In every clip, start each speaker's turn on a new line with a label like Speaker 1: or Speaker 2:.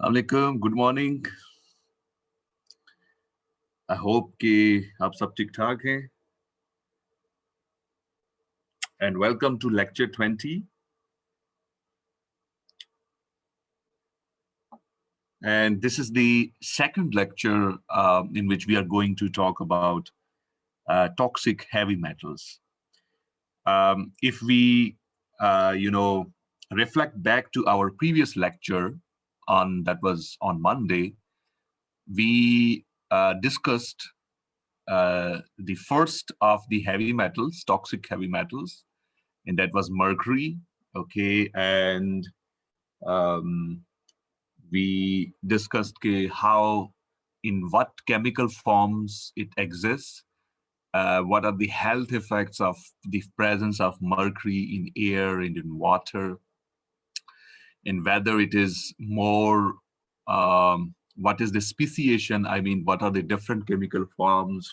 Speaker 1: Alaikum, good morning. I hope कि आप सब ठीक ठाक हैं. And welcome to lecture 20. And this is the second lecture in which we are going to talk about toxic heavy metals. If we, reflect back to our previous lecture that was on Monday, we discussed the first of the heavy metals, toxic heavy metals, and that was mercury. Okay, and we discussed how, in what chemical forms it exists, what are the health effects of the presence of mercury in air and in water, and whether it is more, what is the speciation? I mean, what are the different chemical forms?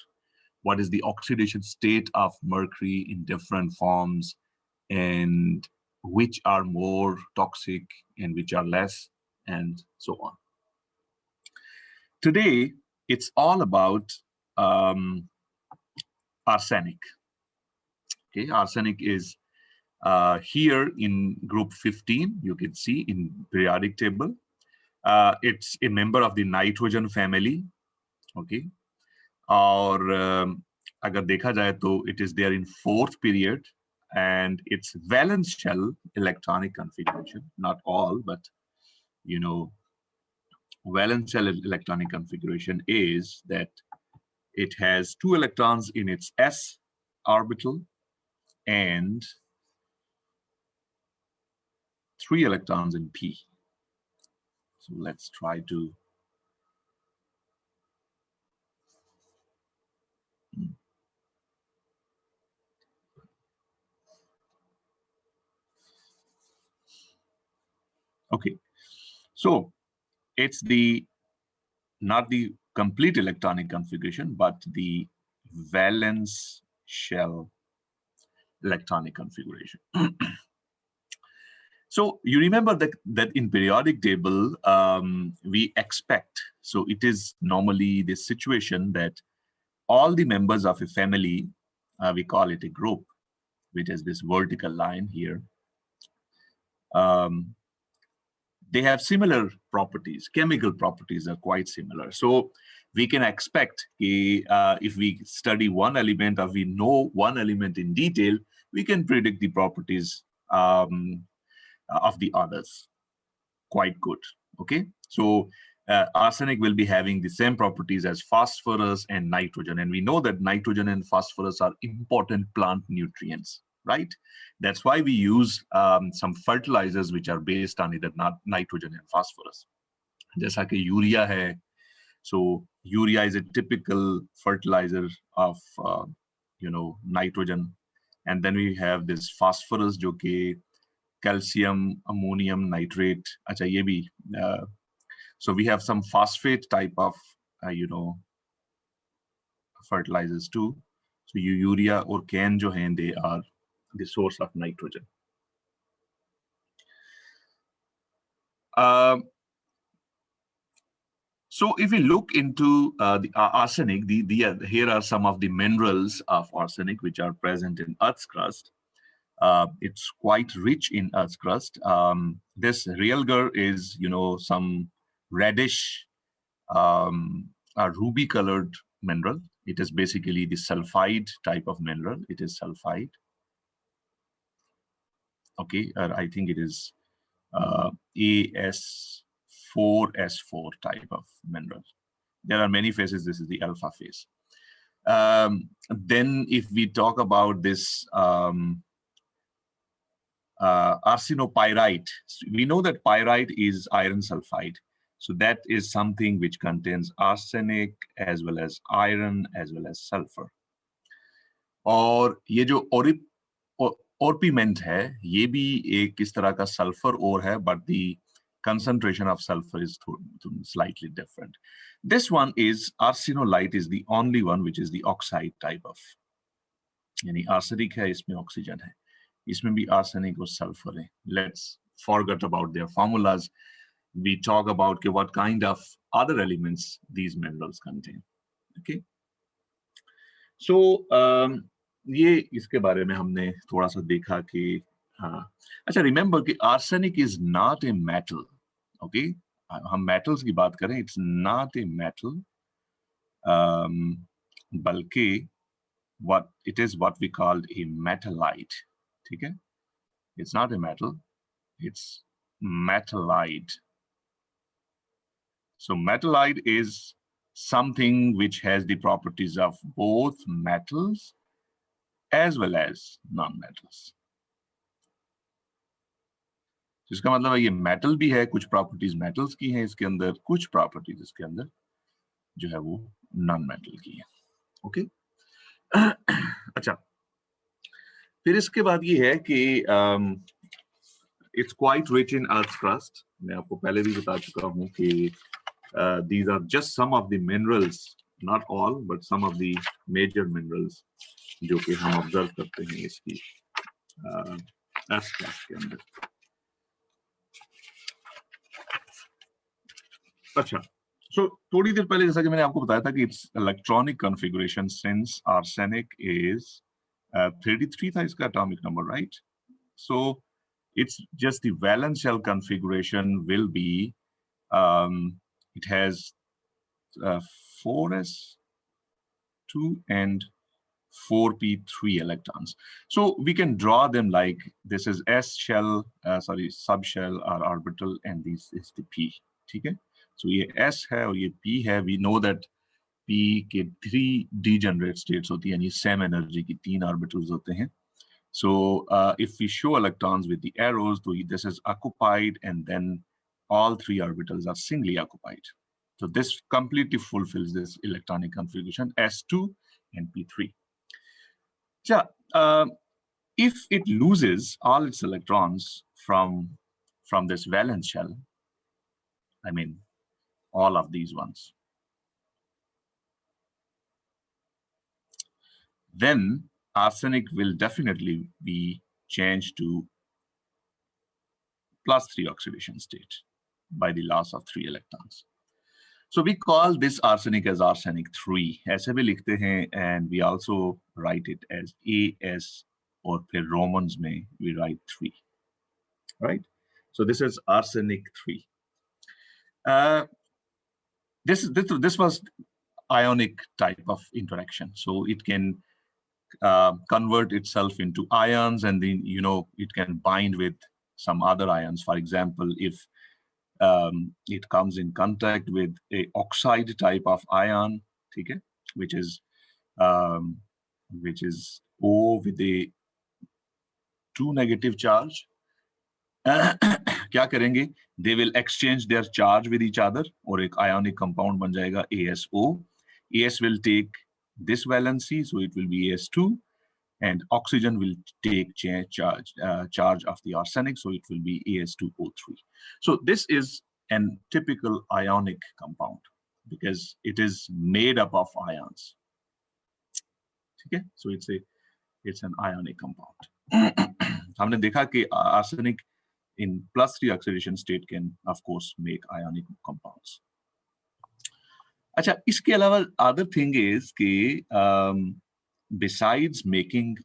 Speaker 1: What is the oxidation state of mercury in different forms, and which are more toxic and which are less, and so on. Today, it's all about arsenic. Okay, arsenic is here in group 15, you can see in periodic table. It's a member of the nitrogen family. Okay, और अगर देखा जाए तो it is there in fourth period, and its valence shell electronic configuration, not all, but valence shell electronic configuration is that it has 2 electrons in its s orbital and 3 electrons in p. So let's try to okay, so it's not the complete electronic configuration, but the valence shell electronic configuration. So you remember that in periodic table, we expect, so it is normally the situation that all the members of a family, we call it a group, which is this vertical line here. They have similar properties. Chemical properties are quite similar. So we can expect if we study one element or we know one element in detail, we can predict the properties of the others quite good. Okay, so arsenic will be having the same properties as phosphorus and nitrogen, and we know that nitrogen and phosphorus are important plant nutrients, right? That's why we use some fertilizers which are based on either nitrogen and phosphorus. जैसा कि urea है, so urea is a typical fertilizer of nitrogen, and then we have this phosphorus जो कि calcium ammonium nitrate. अच्छा ये भी so we have some phosphate type of fertilizers too. So urea or can जो हैं, they are the source of nitrogen. So if we look into the arsenic, here are some of the minerals of arsenic which are present in Earth's crust. It's quite rich in Earth's crust. This realgar is, some reddish, ruby-colored mineral. It is basically the sulfide type of mineral. It is sulfide. Okay, I think it is AS4S4 type of mineral. There are many phases. This is the alpha phase. Then if we talk about this arsenopyrite, we know that pyrite is iron sulfide. So that is something which contains arsenic as well as iron as well as sulfur. और ये जो orpiment है, ये भी एक इस तरह का sulfur ore है, but the concentration of sulfur is slightly different. This one is arsenolite, is the only one which is the oxide type of. यानी arsenic है, इसमें oxygen है, इसमें भी arsenic और sulfur है. Let's forget about their formulas. we talk about what kind of other elements these minerals contain. Okay. So ये इसके बारे में हमने थोड़ा सा देखा कि हाँ अच्छा रिमेम्बर कि arsenic is not a metal. Okay, हम मेटल्स की बात करें, इट्स नॉट ए मेटल, बल्कि what it is what we called a metallite. ठीक है, it's not a metal, it's metallite. So metallite is something which has the properties of both metals as well as non-metals. जिसका मतलब है ये metal भी है, कुछ प्रॉपर्टीज मेटल्स की हैं इसके अंदर, कुछ प्रॉपर्टीज इसके अंदर जो है वो नॉन मेटल की है. ओके. अच्छा, फिर इसके बाद ये है कि it's quite rich in earth crust. मैं आपको पहले भी बता चुका हूँ कि these are just some of the minerals, not all, but some of the major minerals जो कि हम ऑब्जर्व करते हैं इसकी अर्थ क्रस्ट के अंदर. अच्छा, so थोड़ी देर पहले जैसा कि मैंने आपको बताया था कि it's electronic configuration, since arsenic is 33 था इसका atomic number, right? So it's just the valence shell configuration will be it has 4s2 and 4p3 electrons. So we can draw them like this is s shell, subshell or orbital, and this is the p. ठीक है? So ये s है और ये p है. We know that p के 3 degenerate states होती हैं, यानी same energy की 3 orbitals होते हैं. So if we show electrons with the arrows, so this is occupied, and then all 3 orbitals are singly occupied. So this completely fulfills this electronic configuration s2 and p3. Yeah, if it loses all its electrons from this valence shell, I mean all of these ones, then arsenic will definitely be changed to +3 oxidation state by the loss of 3 electrons. So we call this arsenic as arsenic 3. ऐसे भी लिखते हैं, and we also write it as AS, और फिर Romans में we write 3, right? So this is arsenic 3. This was ionic type of interaction. So it can convert itself into ions, and then it can bind with some other ions. For example, if it comes in contact with a oxide type of ion, ठीक है, which is O with a 2 negative charge. क्या करेंगे? They will exchange their charge with each other, और एक ionic compound बन जाएगा ASO. AS will take this valency, so it will be AS2, and oxygen will take charge of the arsenic, so it will be AS2O3. So this is a typical ionic compound because it is made up of ions. Okay, so it's an ionic compound. हमने देखा कि arsenic in +3 oxidation state can of course make ionic compounds. अच्छा, इसके अलावा other thing is कि besides making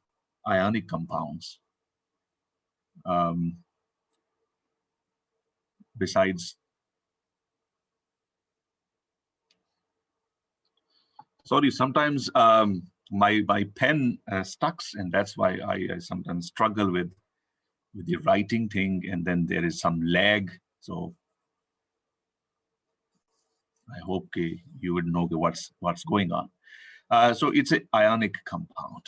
Speaker 1: ionic compounds, sometimes my pen stucks, and that's why I sometimes struggle with the writing thing, and then there is some lag. So I hope you would know what's going on. So it's an ionic compound.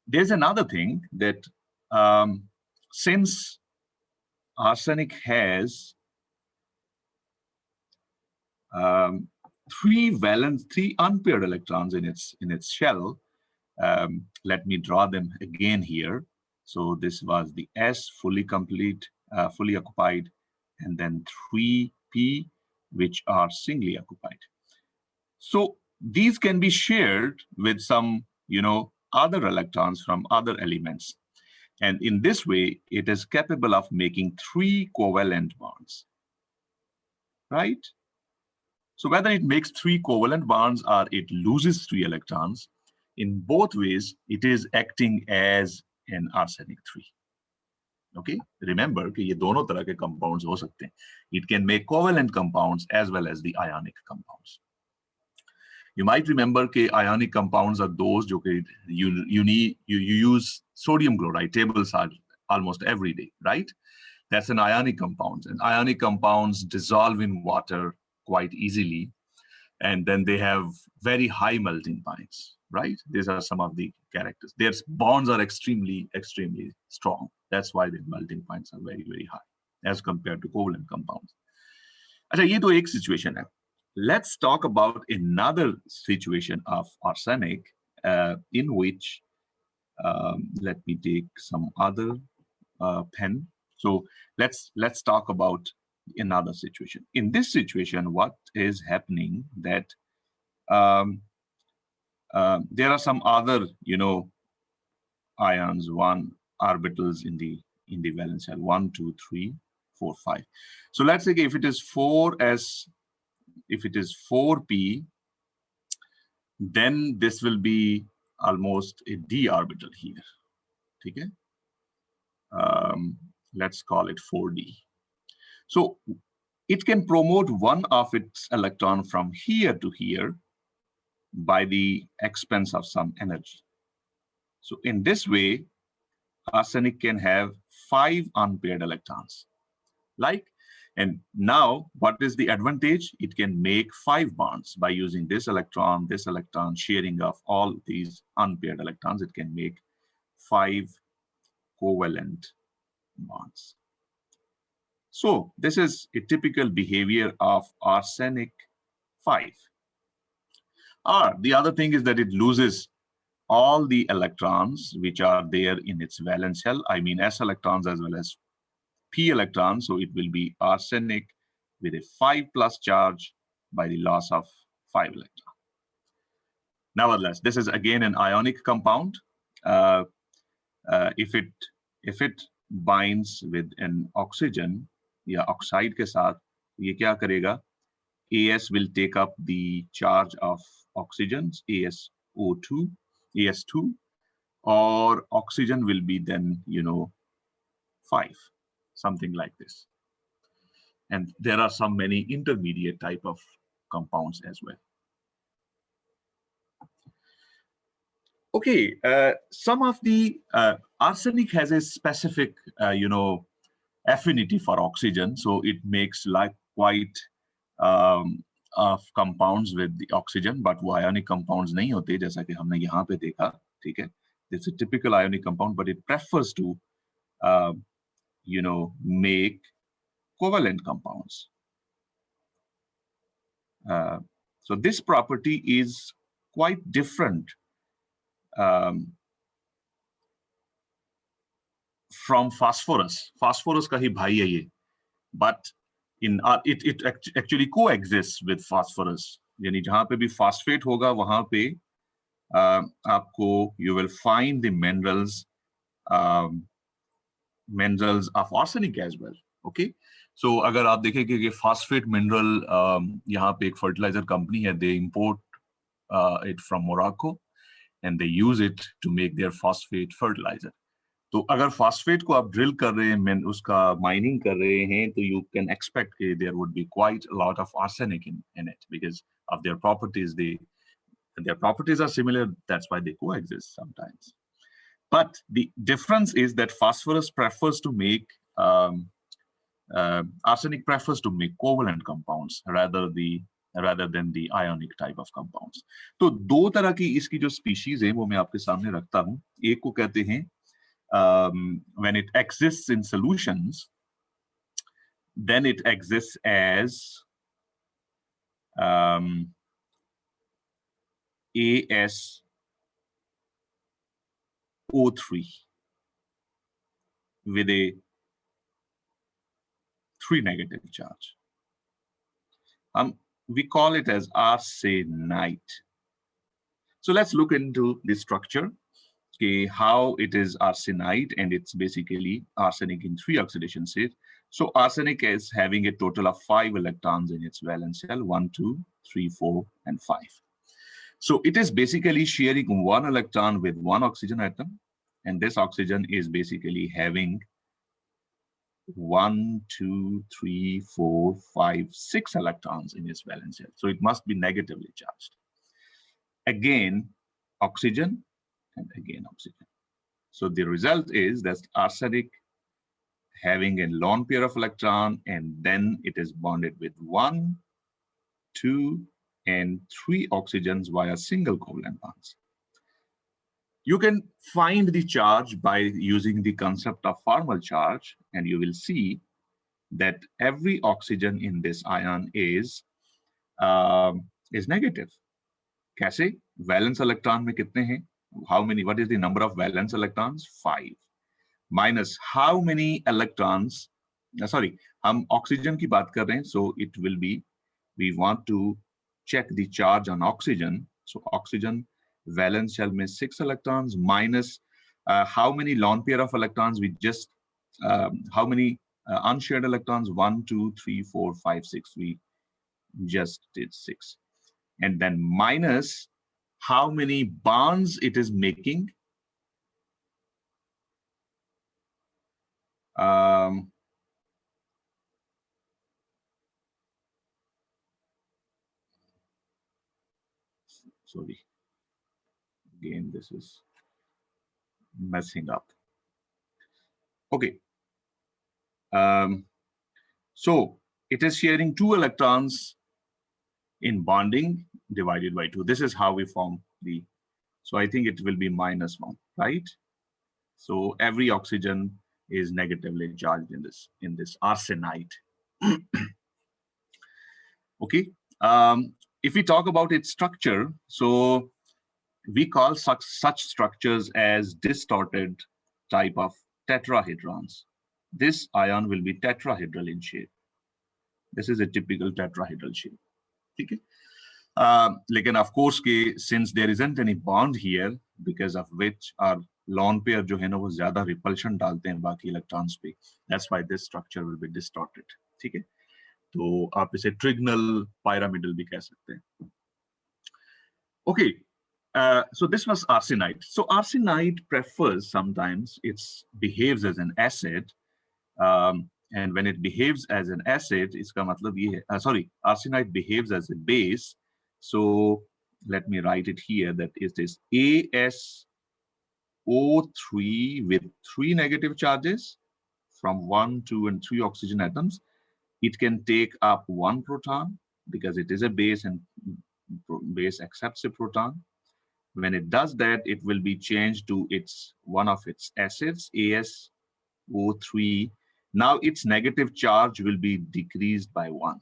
Speaker 1: There's another thing that since arsenic has 3 unpaired electrons in its shell, let me draw them again here. So this was the S, fully occupied, and then 3p, which are singly occupied. So these can be shared with some, other electrons from other elements. And in this way, it is capable of making 3 covalent bonds. right? So whether it makes 3 covalent bonds or it loses 3 electrons, in both ways, it is acting as an arsenic 3. Okay, remember कि ये दोनों तरह के compounds हो सकते हैं. It can make covalent compounds as well as the ionic compounds. You might remember that ionic compounds are those जो कि you use sodium chloride table salt almost every day, right? That's an ionic compound. And ionic compounds dissolve in water quite easily, and then they have very high melting points, right? These are some of the characters. Their bonds are extremely, extremely strong. That's why their melting points are very, very high as compared to covalent compounds. अच्छा, ये तो एक situation है. Let's talk about another situation of arsenic in which, let me take some other pen. So let's talk about another situation. In this situation, what is happening that there are some other, ions, orbitals in the valence shell, 1, 2, 3, 4, 5. So let's say if it is 4s, if it is 4p, then this will be almost a d orbital here. Okay? Let's call it 4d. So it can promote one of its electron from here to here by the expense of some energy. So in this way, arsenic can have 5 unpaired electrons. And now what is the advantage? It can make 5 bonds by using this electron, sharing of all these unpaired electrons. It can make 5 covalent bonds. So this is a typical behavior of arsenic 5. The other thing is that it loses all the electrons which are there in its valence shell. I mean s electrons as well as p electrons. So it will be arsenic with a 5+ charge by the loss of 5 electrons. Nevertheless, this is again an ionic compound. If it binds with an oxygen या oxide के साथ, ये क्या करेगा? AS will take up the charge of oxygens, ASO2, AS2, or oxygen will be then, 5, something like this. And there are some many intermediate type of compounds as well. Okay, some of the arsenic has a specific, affinity for oxygen, so it makes like quite of compounds with the oxygen, but वो ionic compounds नहीं होते जैसा कि हमने यहाँ पे देखा, ठीक है? It's a typical ionic compound, but it prefers to, make covalent compounds. So this property is quite different from phosphorus. Phosphorus का ही भाई है ये, but it actually coexists with phosphorus. यानी जहाँ पे भी phosphate होगा वहाँ पे आपको you will find the minerals of arsenic as well. Okay, so अगर आप देखें कि phosphate mineral यहाँ पे एक fertilizer company है, they import it from Morocco and they use it to make their phosphate fertilizer. तो अगर phosphate को आप drill कर रहे हैं, उसका mining कर रहे हैं, तो you can expect that there would be quite a lot of arsenic in it because of their properties. Their properties are similar. That's why they coexist sometimes. But the difference is that phosphorus prefers to make arsenic prefers to make covalent compounds rather than the ionic type of compounds. तो दो तरह की इसकी जो species है वो मैं आपके सामने रखता हूँ. एक को कहते हैं when it exists in solutions, then it exists as ASO3 with a 3 negative charge. We call it as arsenite. So let's look into the structure. Okay, how it is arsenite, and it's basically arsenic in 3 oxidation states. So arsenic is having a total of 5 electrons in its valence shell, 1, 2, 3, 4, and 5. So it is basically sharing 1 electron with 1 oxygen atom, and this oxygen is basically having 1, 2, 3, 4, 5, 6 electrons in its valence shell. So it must be negatively charged. Again, oxygen, and again oxygen. So the result is that arsenic having a lone pair of electron, and then it is bonded with 1, 2, and 3 oxygens via single covalent bonds. You can find the charge by using the concept of formal charge, and you will see that every oxygen in this ion is negative. कैसे? Valence electron में कितने हैं? How many? What is the number of valence electrons? 5. Minus how many electrons? Sorry, हम oxygen की बात कर रहे हैं, so it will be, we want to check the charge on oxygen. So oxygen valence shell में 6 electrons minus how many lone pair of electrons we just, how many unshared electrons? 1, 2, 3, 4, 5, 6. We just did 6. And then minus how many bonds it is making. Sorry, again, this is messing up. Okay. So it is sharing 2 electrons in bonding divided by 2. This is how we form the, so I think it will be -1, right? So every oxygen is negatively charged in this arsenite. Okay. If we talk about its structure, so we call such structures as distorted type of tetrahedrons. This ion will be tetrahedral in shape. This is a typical tetrahedral shape. Okay. Lekin of course, since there isn't any bond here, because of which our lone pair जो है ना वो ज़्यादा repulsion डालते हैं बाकी electrons पे. That's why this structure will be distorted. ठीक है? तो आप इसे trigonal pyramidal भी कह सकते हैं. Okay. So this was arsenite. So arsenite prefers sometimes, it behaves as an acid, and when it behaves as an acid, इसका मतलब ये है, sorry, arsenite behaves as a base. So let me write it here, that it is ASO3 with 3 negative charges from 1, 2, and 3 oxygen atoms. It can take up 1 proton because it is a base and base accepts a proton. When it does that, it will be changed to one of its acids, ASO3. Now its negative charge will be decreased by 1.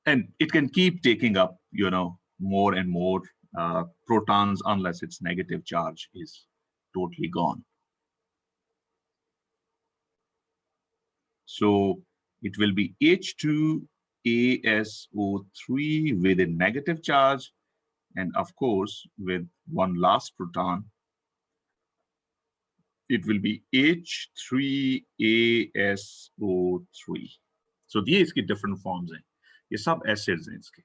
Speaker 1: And it can keep taking up, more and more protons unless its negative charge is totally gone. So it will be H2ASO3 with a negative charge, and of course, with 1 last proton, it will be H3ASO3. So these are different forms. ये सब acids हैं इसके,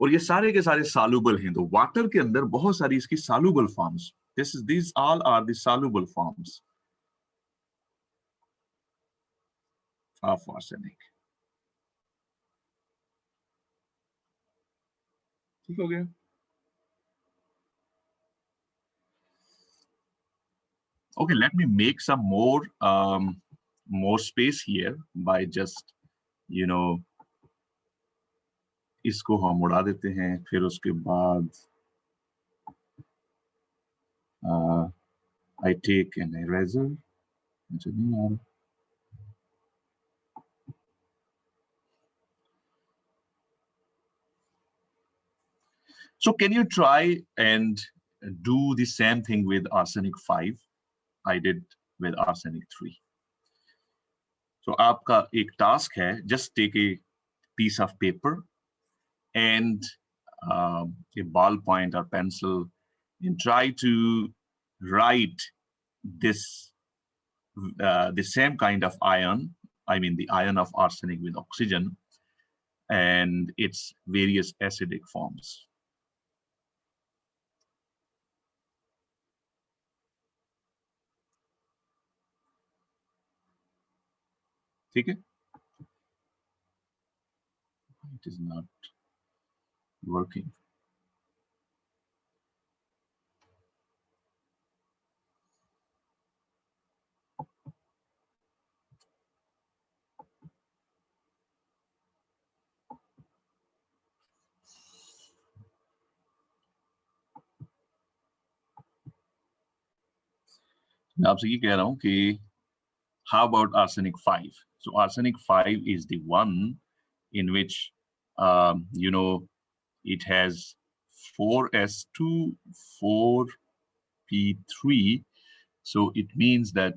Speaker 1: और ये सारे के सारे soluble हैं. तो वाटर के अंदर बहुत सारी इसकी soluble forms. These all are the soluble forms of arsenic. ठीक हो गया? Okay, let me make some more space here by just, इसको हम उड़ा देते हैं, फिर उसके बाद I take an eraser. So can you try and do the same thing with arsenic 5? I did with arsenic 3. So आपका एक task है, just take a piece of paper and a ballpoint or pencil and try to write this the same kind of ion, I mean the ion of arsenic with oxygen and its various acidic forms. ठीक है? It is not working. मैं आपसे ये कह रहा हूँ कि how about arsenic 5? So arsenic 5 is the one in which, you know, it has 4s2, 4p3. So it means that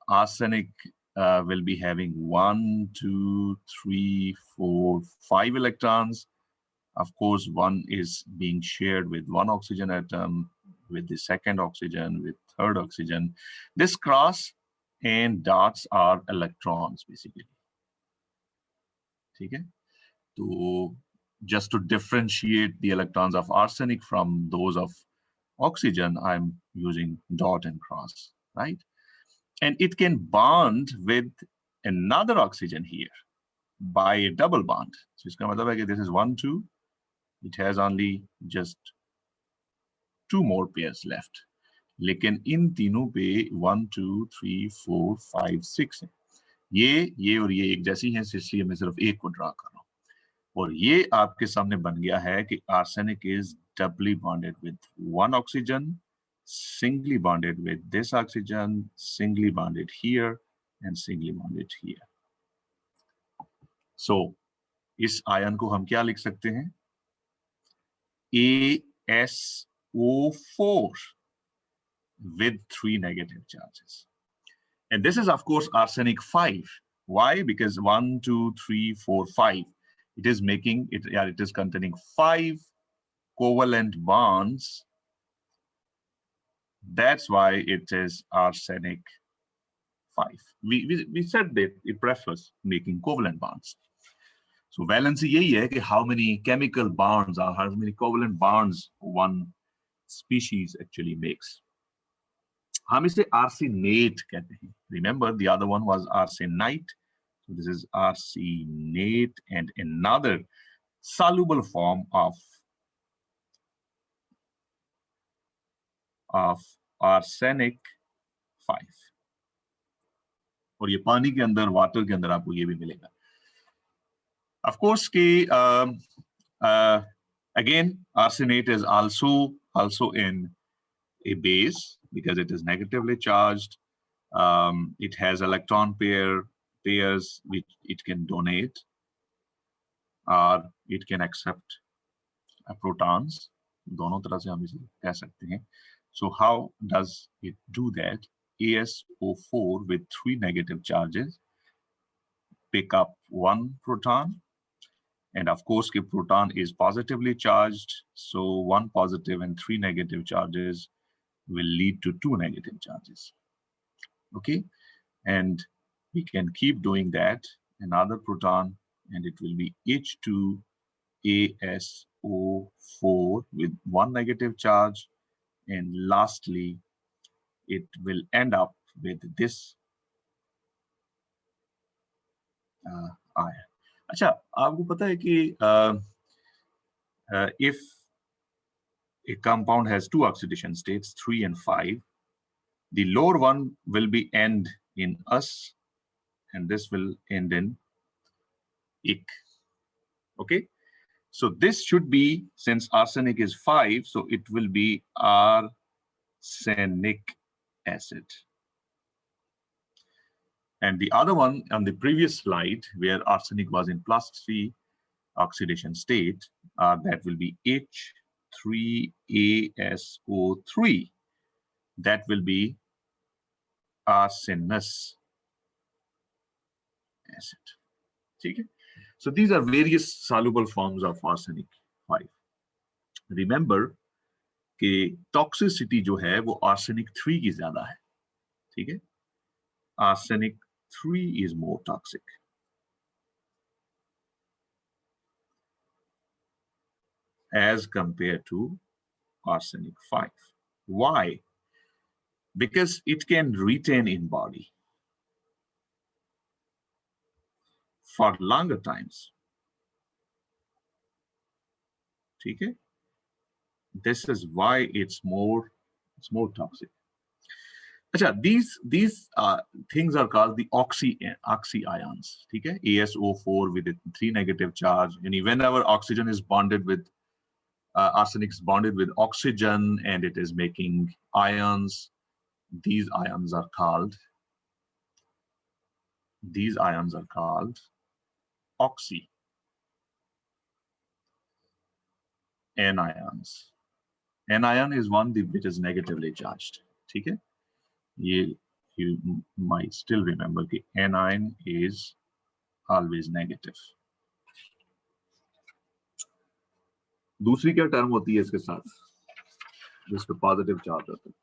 Speaker 1: arsenic will be having 1, 2, 3, 4, 5 electrons. Of course, one is being shared with one oxygen atom, with the second oxygen, with third oxygen. This cross and dots are electrons, basically. Okay? So just to differentiate the electrons of arsenic from those of oxygen, I'm using dot and cross, right? And it can bond with another oxygen here by a double bond. So इसका मतलब है कि this is 1, 2. It has only just 2 more pairs left. लेकिन इन तीनों पे 1, 2, 3, 4, 5, 6 है. ये और ये एक जैसी हैं, इसलिए मैं सिर्फ एक को ड्रा कर रहा हूँ. और ये आपके सामने बन गया है कि arsenic is doubly bonded with one oxygen, singly bonded with this oxygen, singly bonded here, and singly bonded here. So, इस आयन को हम क्या लिख सकते हैं? ASO4 with 3 negative charges. And this is, of course, arsenic 5. Why? Because 1, 2, 3, 4, 5. It is making it. Yeah, it is containing 5 covalent bonds. That's why it is arsenic 5. We said that it prefers making covalent bonds. So valency यही है कि how many chemical bonds or how many covalent bonds one species actually makes. हम इसे arsenate कहते हैं. Remember, the other one was arsenite. So this is arsenate and another soluble form of arsenic 5. और ये पानी के अंदर, वाटर के अंदर आपको ये भी मिलेगा. Of course, again, arsenate is also in a base because it is negatively charged. It has electron pairs which it can donate, or it can accept protons. दोनों तरह से हम इसे कह सकते हैं. So how does it do that? ASO4 with 3 negative charges pick up 1 proton. And of course, the proton is positively charged. So 1 positive and 3 negative charges will lead to 2 negative charges. Okay. And we can keep doing that. Another proton, and it will be H2ASO4 with 1 negative charge. And lastly, it will end up with this ion. अच्छा, आपको पता है कि if a compound has 2 oxidation states, 3 and 5, the lower one will be end in us, and this will end in ik. Okay, so this should be, since arsenic is 5, so it will be arsenic acid. And the other one on the previous slide, where arsenic was in +3 oxidation state, that will be H3ASO3. That will be arsenous acid. Okay? So these are various soluble forms of arsenic 5. Remember कि toxicity जो है वो arsenic 3 की ज्यादा है. ठीक है? arsenic 3 is more toxic. As compared to arsenic 5. Why? Because it can retain in body for longer times. Okay? This is why it's more toxic. Achha, these things are called the oxy ions. Okay? ASO4 with a 3 negative charge. And whenever oxygen is bonded with arsenic is bonded with oxygen and it is making ions, these ions are called oxy anions. Anion is one which is negatively charged. Okay? You might still remember that anion is always negative. दूसरी क्या term होती है इसके साथ जिस पे positive charge होता है?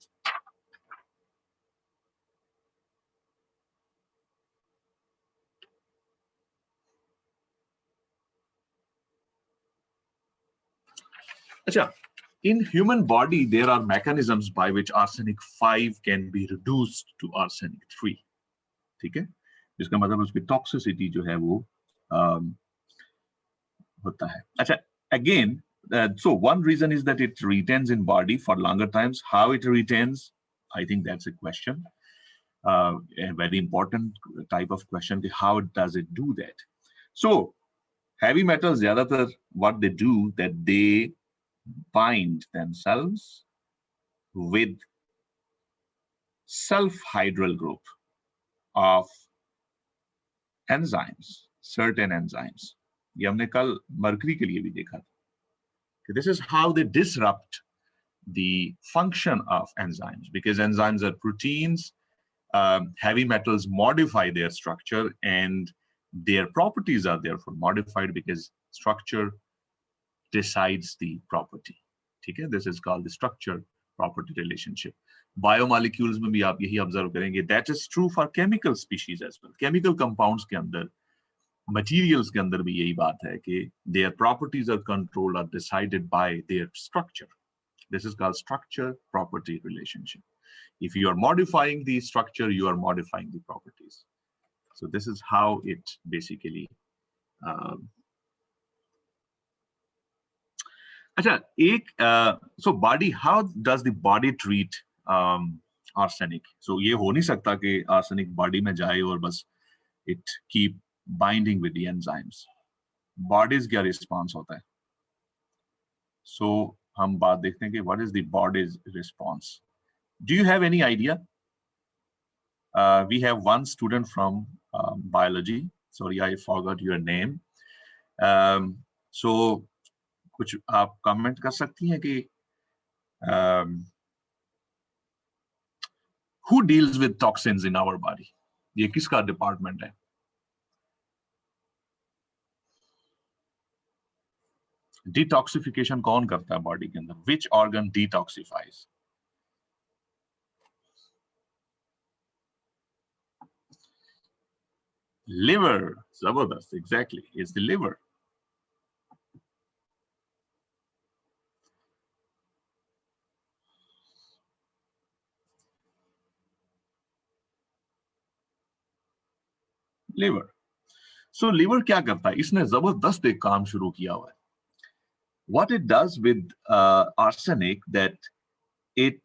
Speaker 1: अच्छा, in human body there are mechanisms by which arsenic 5 can be reduced to arsenic 3. ठीक है? जिसका मतलब उसकी टॉक्सिसिटी जो है वो होता है. अच्छा, again, so one reason is that it retains in body for longer times. How it retains, I think that's a question. A very important type of question. How does it do that? So heavy metals, zyadatar, what they do, that they bind themselves with self-hydral group of enzymes, certain enzymes. ये हमने कल mercury के लिए भी देखा था. This is how they disrupt the function of enzymes, because enzymes are proteins. Heavy metals modify their structure and their properties are therefore modified because structure decides the property. Okay? This is called the structure property relationship. Biomolecules में भी आप यही observe करेंगे. That is true for chemical species as well. Chemical compounds के अंदर, materials के अंदर भी यही बात है कि their properties are controlled or decided by their structure. This is called structure property relationship. If you are modifying the structure, you are modifying the properties. So this is how it basically. So body, how does the body treat arsenic? So ये हो नहीं सकता कि arsenic body में जाए और बस it keep binding with the enzymes. Body's क्या response होता है? So हम बात देखते हैं कि what is the body's response? Do you have any idea? We have one student from biology. Sorry, I forgot your name. So कुछ आप comment कर सकती हैं कि who deals with toxins in our body? ये किसका department है? Detoxification कौन करता है body के अंदर? Which organ detoxifies? Liver, zabardast, exactly, it's the liver. Liver. So liver क्या करता है? इसने जबरदस्त एक काम शुरू किया हुआ है. What it does with arsenic, that it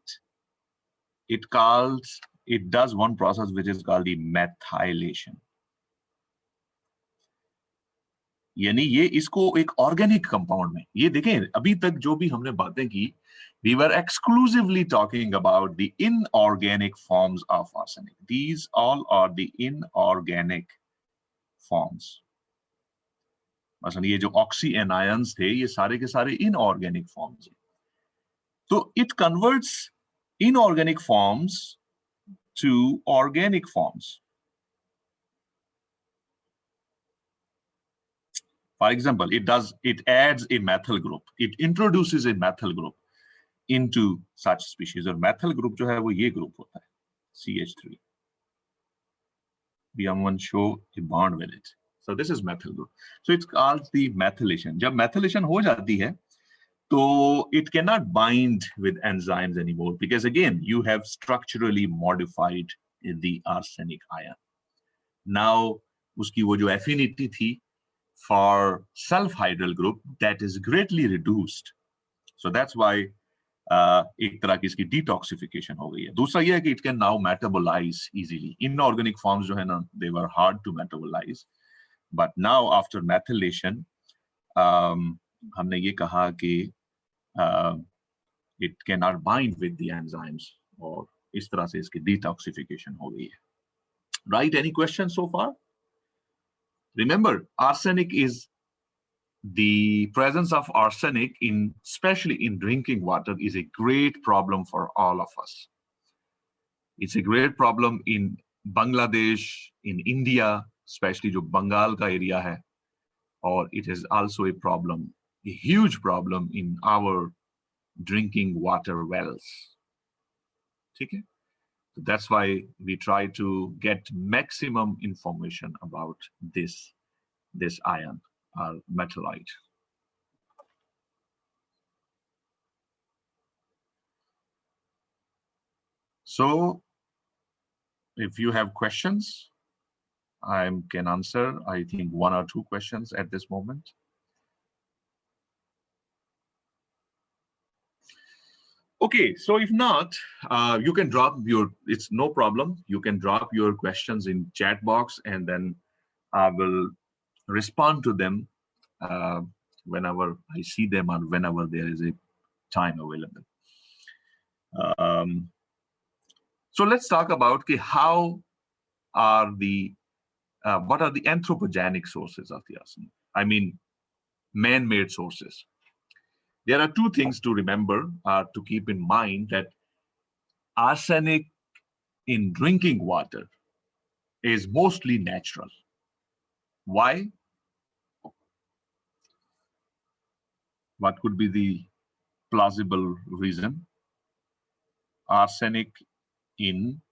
Speaker 1: does one process which is called the methylation. यानी ये इसको एक ऑर्गेनिक कंपाउंड में, ये देखें अभी तक जो भी हमने बातें की, we were exclusively talking about the inorganic forms of arsenic. These all are the inorganic forms. मसलन ये जो ऑक्सी एनायंस थे, ये सारे के सारे इनऑर्गेनिक फॉर्म्स हैं. तो it converts inorganic forms to organic forms. For example, it adds a methyl group. It introduces a methyl group into such species. और methyl group जो है वो ये group होता है, CH3. BM1 show a bond with it. So this is methyl group. So it's called the methylation. जब methylation हो जाती है, so it cannot bind with enzymes anymore because again, you have structurally modified the arsenic ion. Now, uski wo jo affinity thi for self-hydral group, that is greatly reduced. So that's why एक तरह की इसकी detoxification हो गई है. दूसरा ये है कि it can now metabolize easily. Inorganic forms जो है ना, they were hard to metabolize. But now after methylation, हमने ये कहा कि it cannot bind with the enzymes और इस तरह से इसकी detoxification हो गई है. Right? Any questions so far? Remember, arsenic is the presence of arsenic in, especially in drinking water, is a great problem for all of us. It's a great problem in Bangladesh, in India, especially जो बंगाल का area है, or it is also a problem, a huge problem in our drinking water wells. Okay? So that's why we try to get maximum information about this ion or metallite. So if you have questions, I can answer, I think, 1 or 2 questions at this moment. Okay, so if not, you can drop your, it's no problem. You can drop your questions in chat box and then I will respond to them whenever I see them or whenever there is a time available. So let's talk about how are what are the anthropogenic sources of the arsenic? I mean, man-made sources. There are 2 things to remember, to keep in mind, that arsenic in drinking water is mostly natural. Why? What could be the plausible reason? Arsenic in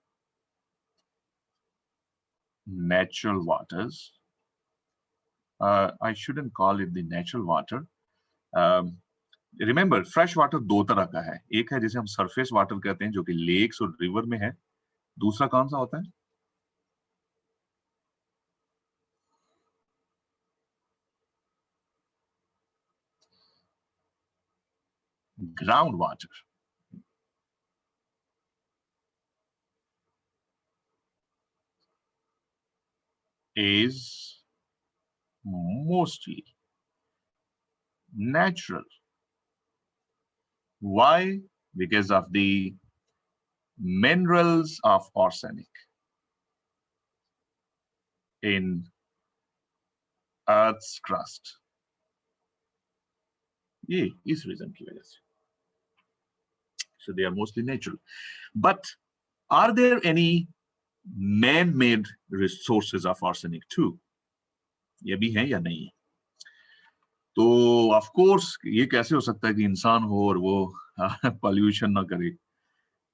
Speaker 1: natural waters. I shouldn't call it the natural water. Remember, fresh water 2 तरह का है. एक है जिसे हम surface water कहते हैं, जो कि lakes और river में है. दूसरा कौन सा होता है? Groundwater. Is mostly natural. Why? Because of the minerals of arsenic in Earth's crust. ये इस reason की वजह से. So they are mostly natural. But are there any man-made resources of arsenic too? ये भी हैं या नहीं? तो of course ये कैसे हो सकता है कि इंसान हो और वो pollution ना करे?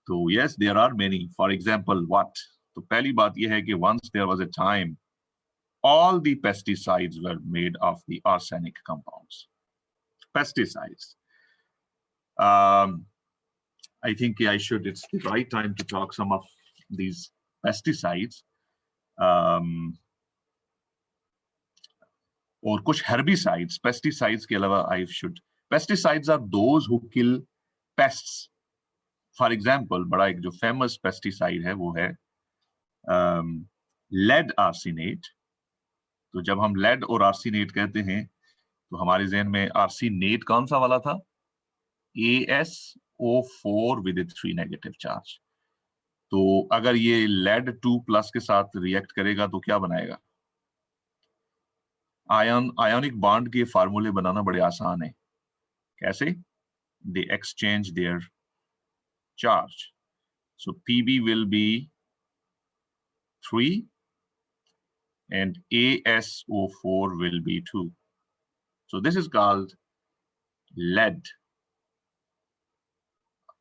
Speaker 1: So yes, there are many. For example, what? तो पहली बात ये है कि once there was a time, all the pesticides were made of the arsenic compounds. Pesticides. I think it's the right time to talk some of these pesticides. और कुछ herbicides, pesticides के अलावा pesticides are those who kill pests. For example, बड़ा एक जो famous pesticide है वो है lead arsenate. तो जब हम lead और arsenate कहते हैं तो हमारे ज़हन में arsenate कौन सा वाला था? ASO4 with a 3 negative charge. तो अगर ये lead 2+ के साथ रिएक्ट करेगा तो क्या बनाएगा? आयोनिक बॉन्ड के फार्मूले बनाना बड़े आसान है. कैसे? They exchange their charge. So Pb will be 3 and ASO4 will be 2. So this is called lead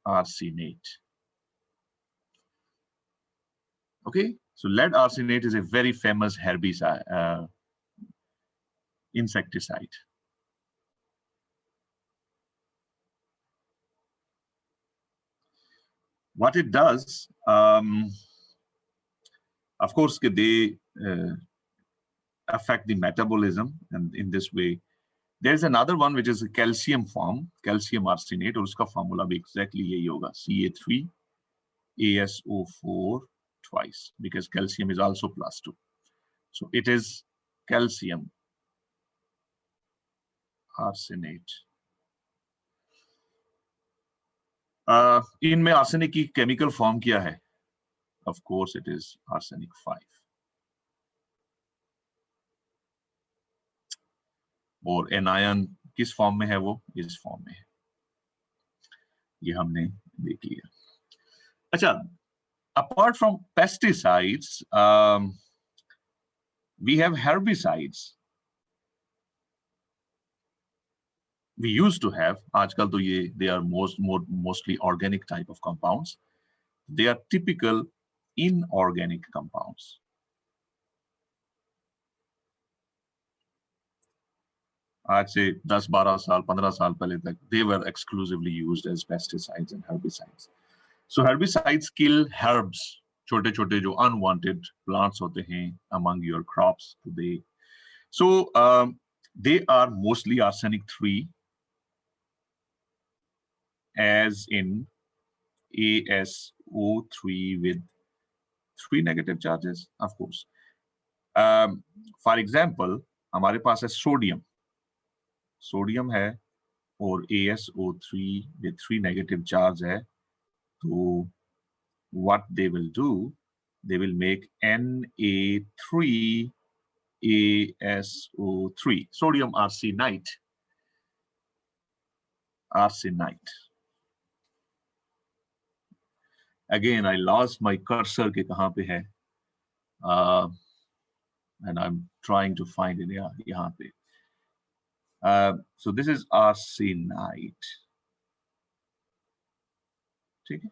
Speaker 1: arsenate. Okay, So lead arsenate is a very famous herbicide, insecticide. What it does, of course, they affect the metabolism, and in this way, there's another one which is a calcium form, calcium arsenate, और उसका formula भी exactly यही होगा, Ca3ASO4 twice, because calcium is also +2. So it is calcium arsenate. इनमें arsenic की chemical form क्या है? Of course, it is arsenic 5. और एनायन किस फॉर्म में है? वो इस फॉर्म में है। ये हमने देख लिया। अच्छा, apart from pesticides, we have herbicides. We used to have, आजकल तो ये they are mostly organic type of compounds. They are typical inorganic compounds. आज से 10, 12 साल, 15 साल पहले तक they were exclusively used as pesticides and herbicides. So herbicides kill herbs, छोटे छोटे जो unwanted plants होते हैं among your crops today. So they are mostly arsenic 3, as in ASO3 with 3 negative charges, of course. For example, हमारे पास है sodium, sodium है और ASO3 with 3 negative charge है, तो what they will do, they will make Na3ASO3, sodium arsenite. Again, I lost my cursor के कहाँ पे है, and I'm trying to find it. Yeah, यहाँ पे. So this is arsenite. ठीक है.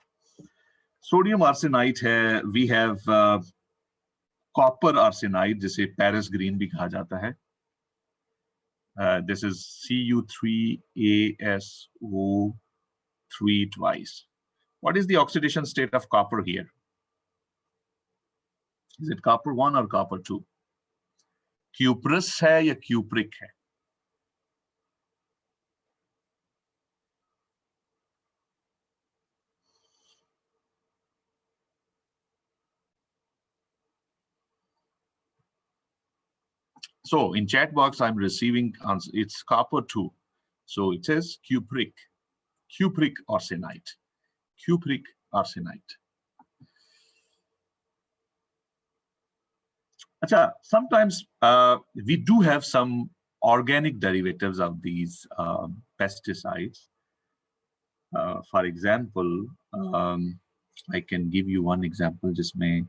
Speaker 1: Sodium arsenite है. We have copper arsenite, जिसे Paris green भी कहा जाता है. This is Cu3ASO3 twice. What is the oxidation state of copper here? Is it copper 1 or copper 2? Cuprous है या cupric है? So in chat box, I'm receiving answer. It's copper 2. So it says cupric arsenite. Cupric arsenite. Achha, sometimes we do have some organic derivatives of these pesticides. For example, I can give you one example, जिसमें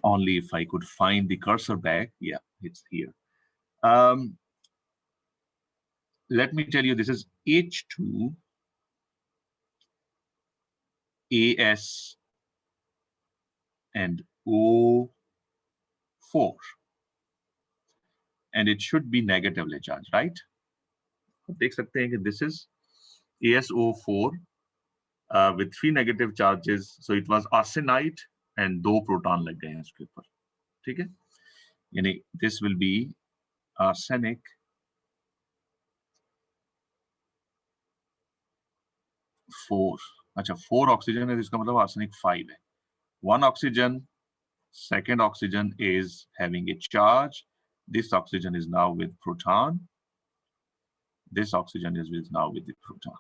Speaker 1: only if I could find the cursor back. Yeah, it's here. Let me tell you, this is H2AS and O4, and it should be negatively charged, right? देख सकते हैं कि this is ASO4 with 3 negative charges, so it was arsenite and 2 proton लग गए हैं इसके ऊपर, ठीक है? यानी this will be arsenic 4. अच्छा, 4 oxygen है, इसका मतलब arsenic 5 है. 1 oxygen, second oxygen is having a charge. This oxygen is now with proton. This oxygen is now with the proton.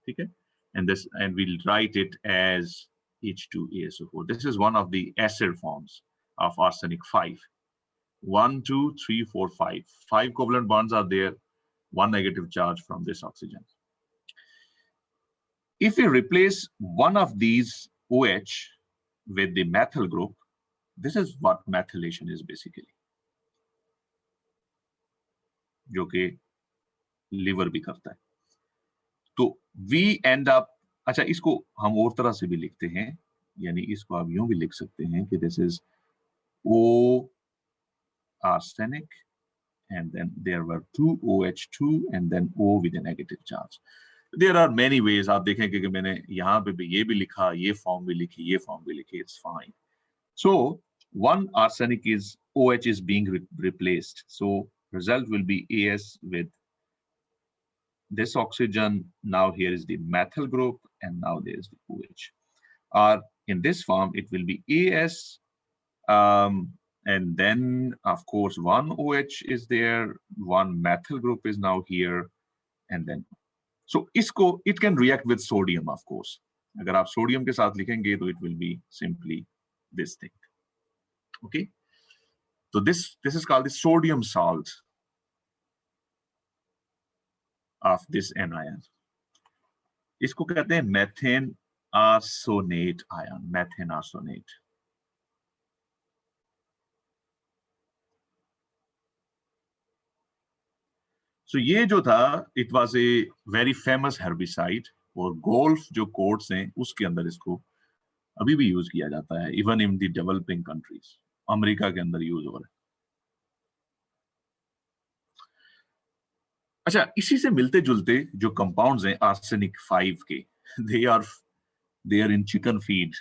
Speaker 1: Okay, and we'll write it as H2ASO4. This is one of the acid forms of arsenic 5. 1, 2, 3, 4, 5. 5 covalent bonds are there. 1 negative charge from this oxygen. If we replace one of these OH with the methyl group, this is what methylation is basically, जो कि liver भी करता है. So we end up अच्छा, इसको हम और तरह से भी लिखते हैं, यानी इसको आप यूं भी लिख सकते हैं कि this is O arsenic, and then there were two OH2 and then O with a negative charge. There are many ways. आप देखेंगे कि मैंने यहाँ पे भी ये भी लिखा, ये फॉर्म भी लिखी, ये फॉर्म भी लिखी. It's fine. So one arsenic is OH is being replaced. So result will be AS with this oxygen. Now here is the methyl group, and now there is the OH. Or in this form, it will be AS. And then, of course, one OH is there, one methyl group is now here, and then so इसको it can react with sodium, of course. अगर आप sodium के साथ लिखेंगे तो it will be simply this thing. Okay, so this is called the sodium salt of this anion. इसको कहते हैं methane arsenate ion, methane arsenate. So ये जो था, it was a very famous herbicide, और गोल्फ जो कोर्ट्स हैं उसके अंदर इसको अभी भी यूज किया जाता है, even in the developing countries. America के अंदर यूज हो रहा है. अच्छा, इसी से मिलते जुलते जो कंपाउंड्स हैं आर्सेनिक 5 के, they are in chicken feed.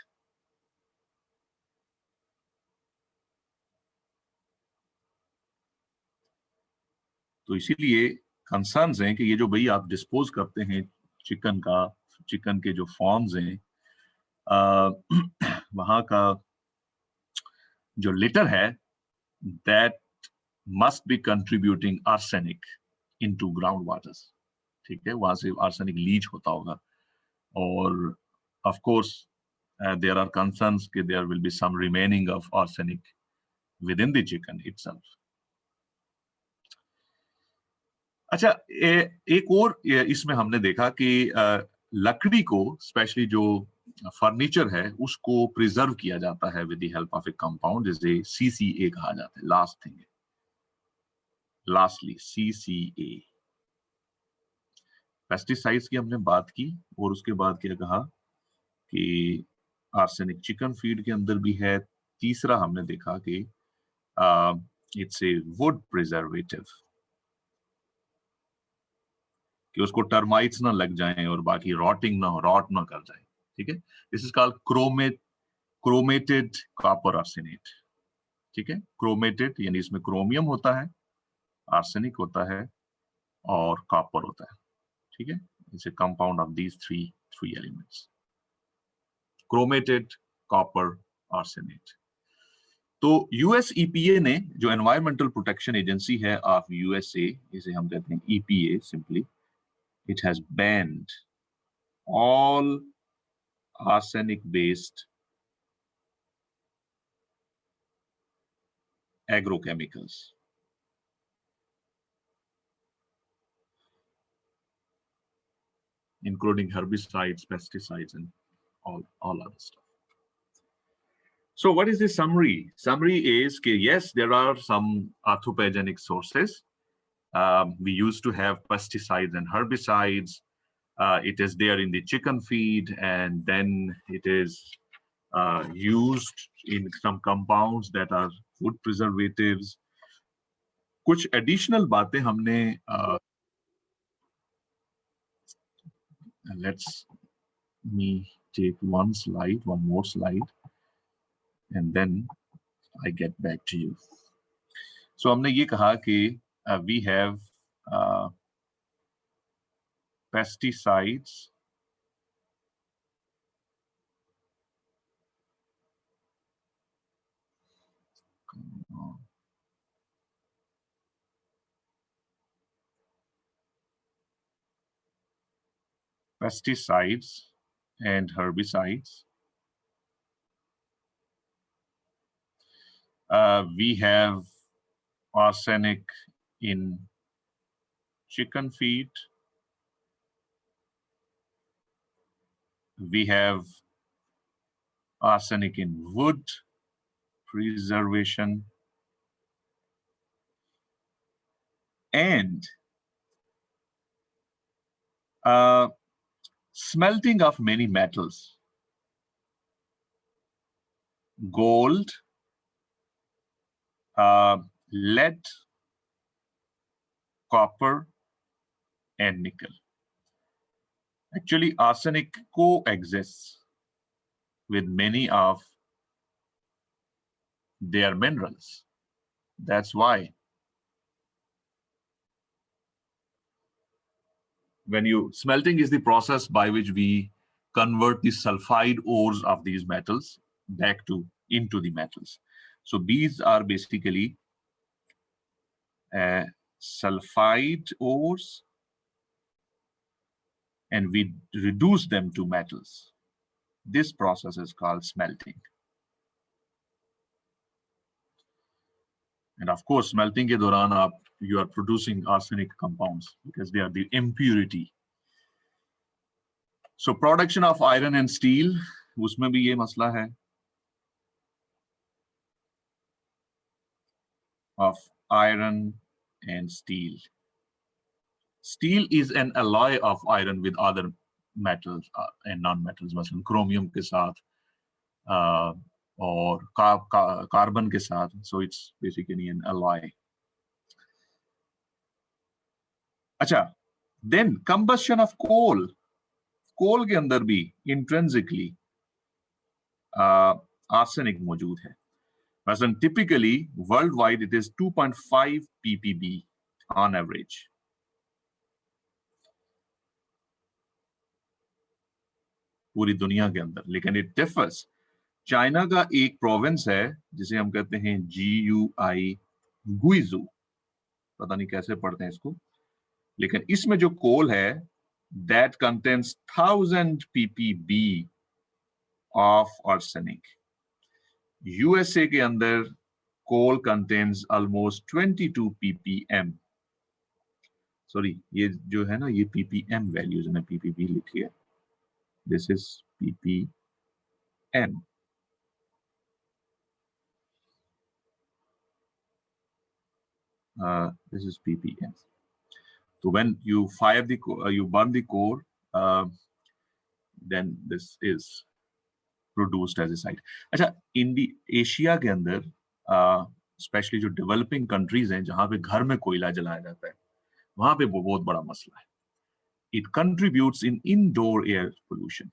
Speaker 1: तो इसीलिए कंसर्न्स हैं कि ये जो भाई आप डिस्पोज करते हैं चिकन का, चिकन के जो फॉर्म्स हैं, वहां का जो लिटर है, that must be contributing arsenic into ground waters. ठीक है, वहां से आर्सेनिक लीच होता होगा. और of course there are concerns that there will be some remaining of arsenic within the chicken itself. अच्छा, एक और इसमें हमने देखा कि लकड़ी को, स्पेशली जो फर्नीचर है, उसको प्रिजर्व किया जाता है with the help of A compound जिसे CCA कहा जाता है. Last thing, lastly CCA. Pesticides की हमने बात की, और उसके बाद क्या कहा कि आर्सेनिक चिकन फीड के अंदर भी है. तीसरा हमने देखा कि इट्स ए वुड प्रिजर्वेटिव, कि उसको टर्माइट्स ना लग जाएं और बाकी रॉटिंग ना हो, रॉट ना कर जाए. ठीक है, this is called chromated copper arsenate. ठीक है, क्रोमेटेड यानी इसमें क्रोमियम होता है, आर्सेनिक होता है, और कॉपर होता है. ठीक है, it's a compound of these three elements, chromated, copper, arsenate. तो यूएस ईपीए ने, जो एनवायरमेंटल प्रोटेक्शन एजेंसी है ऑफ यूएसए, इसे हम कहते हैं EPA simply, it has banned all arsenic based agrochemicals, including herbicides, pesticides, and all other stuff. So what is the summary? Summary is that yes, there are some arthropogenic sources. We used to have pesticides and herbicides. It is there in the chicken feed, and then it is used in some compounds that are food preservatives. कुछ additional बातें हमने let's me take one more slide, and then I get back to you. So हमने ये कहा कि we have pesticides, and herbicides. We have arsenic in chicken feed. We have arsenic in wood preservation. And smelting of many metals, gold, lead, copper, and nickel. Actually, arsenic coexists with many of their minerals. That's why when you smelting is the process by which we convert the sulfide ores of these metals back into the metals. So these are basically sulfide ores, and we reduce them to metals. This process is called smelting. And of course, smelting ke dauran you are producing arsenic compounds because they are the impurity. So production of iron and steel, उसमें भी ये मसला है of iron and steel. Steel is an alloy of iron with other metals and non-metals, मतलब chromium के साथ और carbon के साथ. So it's basically an alloy. अच्छा, then combustion of coal. कोल के अंदर भी intrinsically arsenic मौजूद है. مثلا typically worldwide it is 2.5 ppb on average. पूरी दुनिया के अंदर, लेकिन it differs. चाइना का एक प्रोविंस है जिसे हम कहते हैं GUI, गुइजू, पता नहीं कैसे पढ़ते हैं इसको, लेकिन इसमें जो कोल है that contains 1000 ppb of arsenic. USA के अंदर coal contains almost 22 ppm. Sorry, ये जो है ना ये ppm values में ppb लिखी है. This is ppm. This is ppm. So when you fire the you burn the core, then this is produced as a site. अच्छा, एशिया के अंदर स्पेशली जो डेवलपिंग कंट्रीज हैं जहां पे घर में कोयला जलाया जाता है, वहां पे वो बहुत बड़ा मसला है. It contributes in indoor air pollution.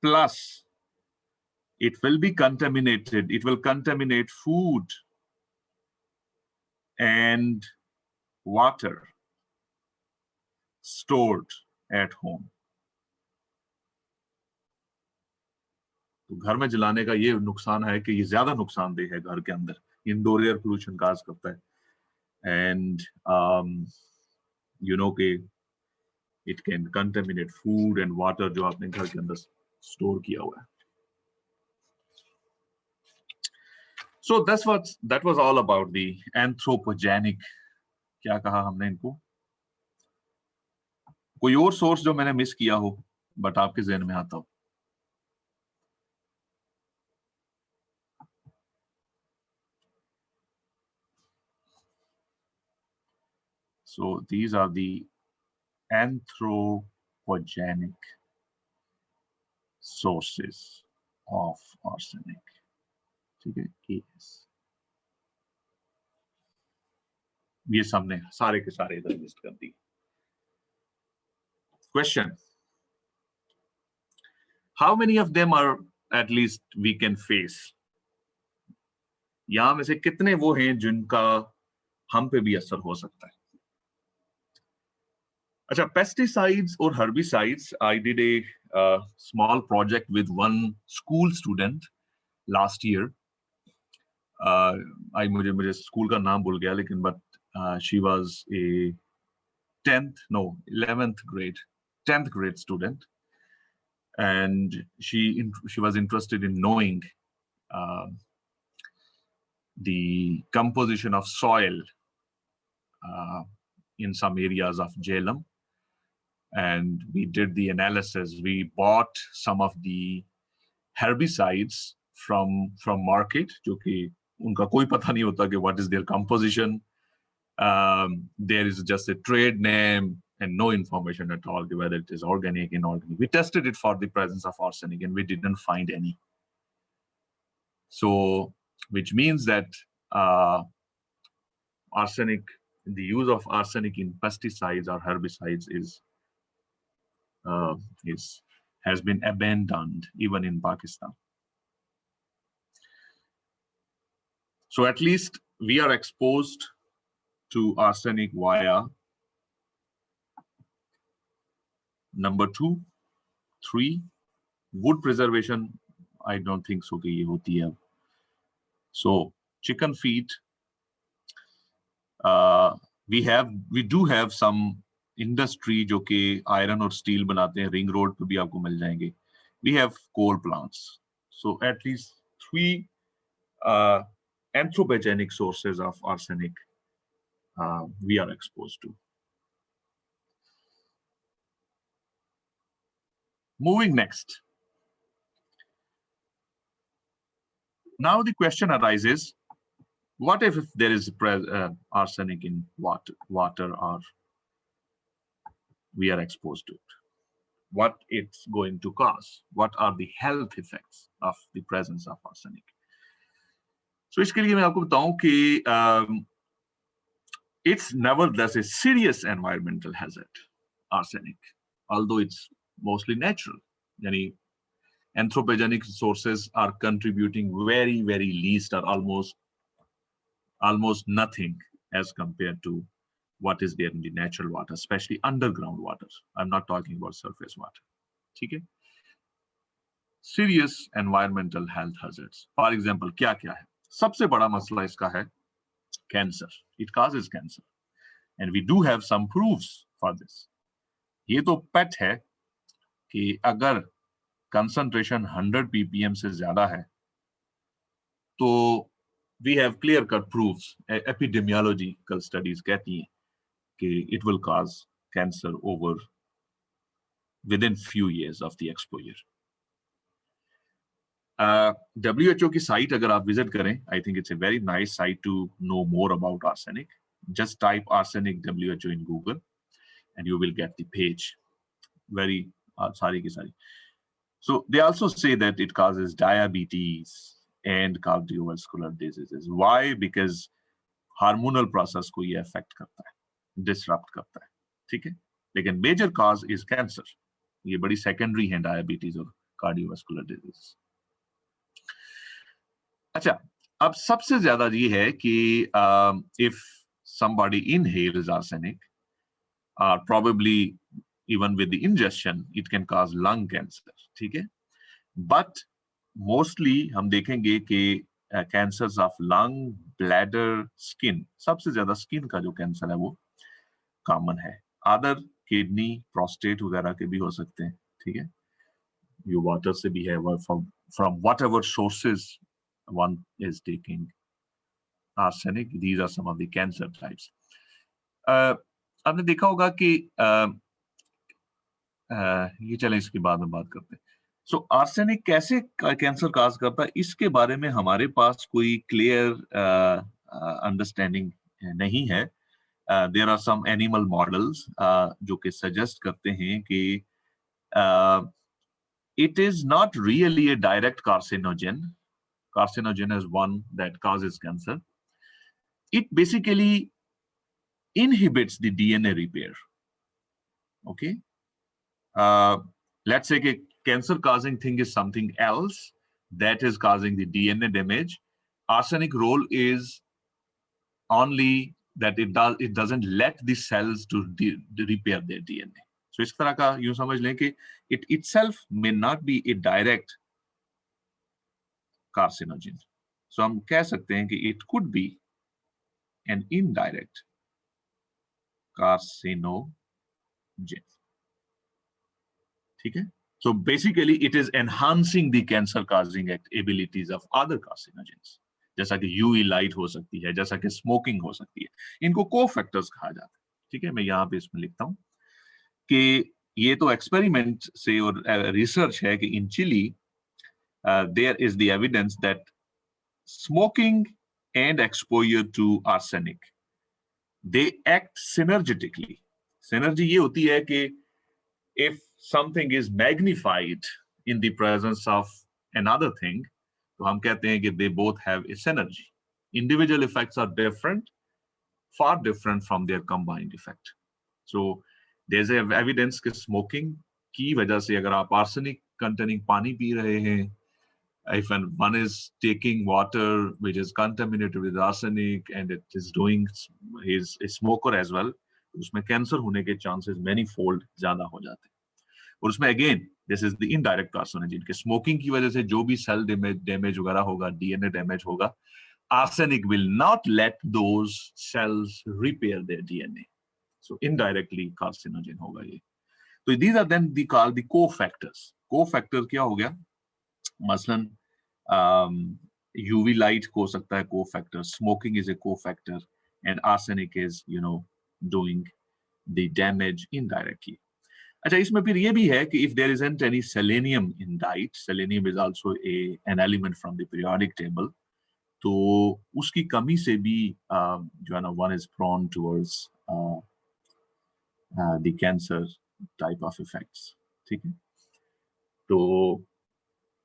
Speaker 1: Plus, it will be contaminated. It will contaminate food and water stored at home. तो घर में जलाने का ये नुकसान है कि ये ज्यादा नुकसानदेह है घर के अंदर, इंडोर एयर पोल्यूशन काज करता है. एंड यू नो के it can contaminate food and water जो आपने घर के अंदर स्टोर किया हुआ है. So that was all about the anthropogenic. क्या कहा हमने इनको? कोई और सोर्स जो मैंने मिस किया हो बट आपके ज़हन में आता हो? So these are the anthropogenic sources of arsenic. ठीक है, ये सामने सारे के सारे इधर लिस्ट कर दी. Question: How many of them are at least we can face? यहां में से कितने वो हैं जिनका हम पे भी असर हो सकता है? अच्छा, pesticides or herbicides. I did a small project with one school student last year. मुझे स्कूल का नाम भूल गया, लेकिन but she was a 11th grade student, and she was interested in knowing the composition of soil in some areas of Jhelum. And we did the analysis. We bought some of the herbicides from market, जो कि उनका कोई पता नहीं होता कि what is their composition, There is just a trade name and no information at all whether it is organic, inorganic. We tested it for the presence of arsenic and we didn't find any. So, which means that arsenic, the use of arsenic in pesticides or herbicides has been abandoned even in Pakistan. So at least we are exposed to arsenic via number 2, 3, wood preservation. I don't think so कि ये होती है. So chicken feed. We do have some industry जो कि iron और steel बनाते हैं. Ring road पे भी आपको मिल जाएंगे. We have coal plants. So at least 3 anthropogenic sources of arsenic we are exposed to. Moving next. Now the question arises, what if there is arsenic in water or we are exposed to it? What it's going to cause? What are the health effects of the presence of arsenic? So इसके लिए मैं आपको बताऊं कि it's nevertheless a serious environmental hazard, arsenic, although it's mostly natural. Yani, anthropogenic sources are contributing very, very least or almost nothing as compared to what is there in the natural water, especially underground water. I'm not talking about surface water. Okay? Serious environmental health hazards. For example, क्या क्या है? सबसे बड़ा मसला इसका है cancer. It causes cancer. And we do have some proofs for this. ये तो pet है कि अगर concentration 100 ppm से ज्यादा है तो we have clear cut proofs. Epidemiological studies कहती हैं कि it will cause cancer within few years of the exposure. WHO की साइट अगर आप विजिट करें, I think it's a very nice site to know more about arsenic. Just type arsenic WHO in Google and you will get the page. Very sorry ki sari. So they also say that it causes diabetes and cardiovascular diseases. Why? Because hormonal process को ये affect करता है, disrupt करता है, ठीक है? लेकिन major cause is cancer. ये बड़ी secondary है diabetes और cardiovascular diseases. अच्छा, अब सबसे ज्यादा ये है कि if somebody inhales arsenic, probably even with the ingestion, it can cause lung cancer, ठीक है? But mostly हम देखेंगे कि cancers of lung, bladder, skin, सबसे ज्यादा skin का जो cancer है वो common है. Other kidney, prostate वगैरह के भी हो सकते हैं, ठीक है? ये water से भी है, from whatever sources one is taking arsenic. These are some of the cancer types. आपने देखा होगा कि ये चलें इसके बाद में बात करते हैं. So arsenic कैसे कैंसर काज करता है इसके बारे में हमारे पास कोई क्लियर अंडरस्टैंडिंग नहीं है. There are some animal models जो कि सजेस्ट करते हैं कि it is not really a direct carcinogen. Carcinogen is one that causes cancer. It basically inhibits the DNA repair. Okay. Let's say a cancer-causing thing is something else that is causing the DNA damage. Arsenic role is only that it doesn't let the cells to repair their DNA. So इस तरह का यूं समझ लें कि it itself may not be a direct carcinogen. So हम कह सकते हैं कि it could be an indirect carcinogen. ठीक है? So basically it is enhancing the cancer causing abilities of other carcinogens. जैसा कि UV लाइट हो सकती है, जैसा कि स्मोकिंग हो सकती है. इनको कोफैक्टर्स कहा जाता है. ठीक है? मैं यहाँ पे इसमें लिखता हूँ कि ये तो एक्सपेरिमेंट से और रिसर्च है कि in Chile there is the evidence that smoking and exposure to arsenic they act synergetically. Synergy ये होती है कि if something is magnified in the presence of another thing, तो हम कहते हैं कि they both have a synergy. Individual effects are different, far different from their combined effect. So there's a evidence कि smoking की वजह से अगर आप arsenic containing पानी पी रहे हैं, if one is taking water which is contaminated with arsenic and it is doing, he is a smoker as well, उसमें कैंसर होने के चांसेस many fold ज्यादा हो जाते हैं। और उसमें again this is the indirect carcinogen के स्मोकिंग की वजह से जो भी सेल डैमेज वगैरह होगा, डीएनए डैमेज होगा, arsenic will not let those cells repair their DNA. So indirectly carcinogen होगा ये। तो these are then called the cofactors. Cofactor क्या हो गया? मसलन UV light हो सकता है cofactor, smoking is a cofactor, and arsenic is, doing the damage indirectly. अच्छा, इसमें फिर ये भी है कि if there isn't any selenium in diet, selenium is also an element from the periodic table, तो उसकी कमी से भी जो है ना one is prone towards the cancer type of effects. ठीक है, तो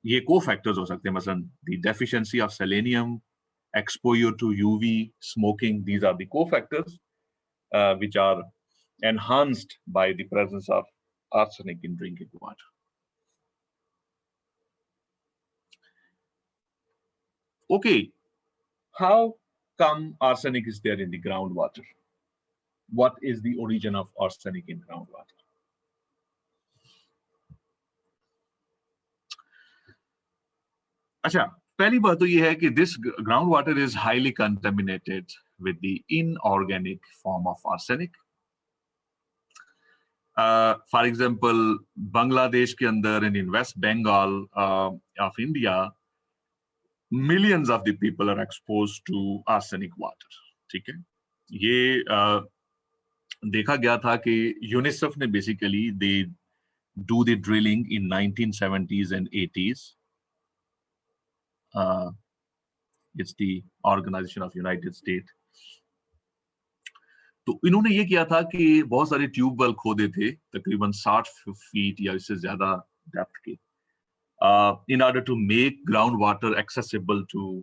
Speaker 1: ये co-factors हो सकते हैं, मसलन the deficiency of selenium, exposure to UV, smoking, these are the co-factors which are enhanced by the presence of arsenic in drinking water. Okay, how come arsenic is there in the groundwater? What is the origin of arsenic in groundwater? अच्छा, पहली बात तो ये है कि this groundwater is highly contaminated with the inorganic form of arsenic. For example, Bangladesh के अंदर and in West Bengal of India, millions of the people are exposed to arsenic water. ठीक है, ये देखा गया था कि यूनिसेफ ने basically they do the drilling in 1970s and 80s. It's the Organization of United States. तो इन्होंने ये किया था कि बहुत सारे ट्यूबवेल खोदे थे तकरीबन 60 फीट या इससे ज्यादा डेप्थ के, in order to make groundwater accessible to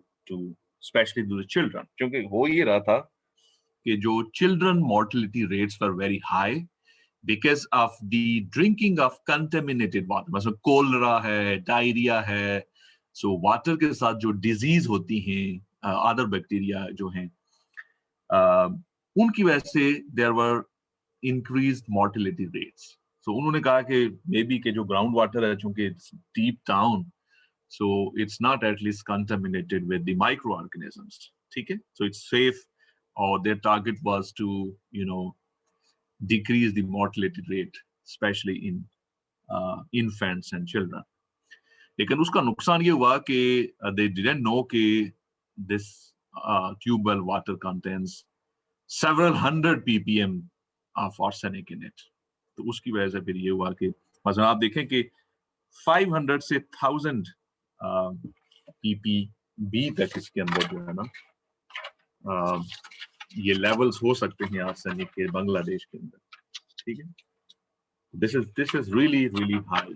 Speaker 1: especially to the children. क्योंकि हो ये रहा था कि जो children mortality rates were very high because of the drinking of contaminated water. मतलब कोलरा है, डायरिया है, so water के साथ जो disease होती हैं, other bacteria जो हैं, उनकी वजह से there were increased mortality rates. So उन्होंने कहा कि maybe के जो ground water है, चूंकि it's deep down, so it's not at least contaminated with the microorganisms. ठीक है, so it's safe, or their target was to, decrease the mortality rate, especially in infants and children. लेकिन उसका नुकसान ये हुआ कि they didn't know कि this tube well water contains several hundred ppm of arsenic in it. तो उसकी वजह से फिर ये हुआ कि मतलब आप देखें कि 500 से 1000 ppb तक इसके अंदर जो है ना ये लेवल्स हो सकते हैं आर्सेनिक के बांग्लादेश के अंदर. ठीक है, this is really high,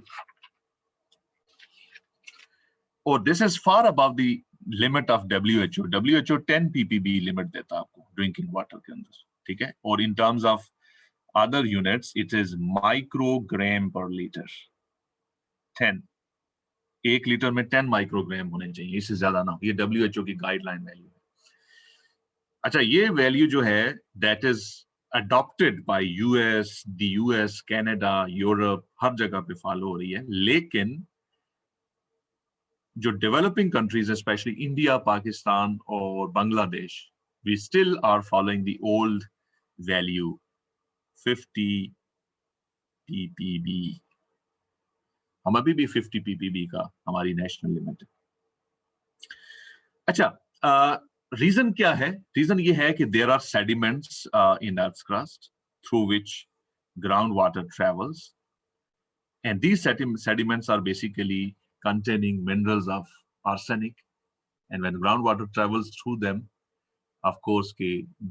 Speaker 1: or this is far above the limit of WHO. WHO 10 ppb limit देता है आपको ड्रिंकिंग वाटर के अंदर. ठीक है, और in terms of other units it is microgram per liter. 10, 1 litre में 10 माइक्रोग्राम होने चाहिए, इससे ज्यादा ना. ये WHO की गाइडलाइन वैल्यू है. अच्छा, ये वैल्यू जो है that is adopted by US, Canada, Europe, हर जगह पे फॉलो हो रही है. लेकिन जो developing countries, specially India, Pakistan और Bangladesh, we still are following the old value 50 ppb. हम अभी भी 50 ppb का हमारी नेशनल लिमिट है. अच्छा, रीजन क्या है? रीजन ये है कि there are sediments in Earth's crust through which groundwater travels, and these sediments are basically containing minerals of arsenic, and when groundwater travels through them, of course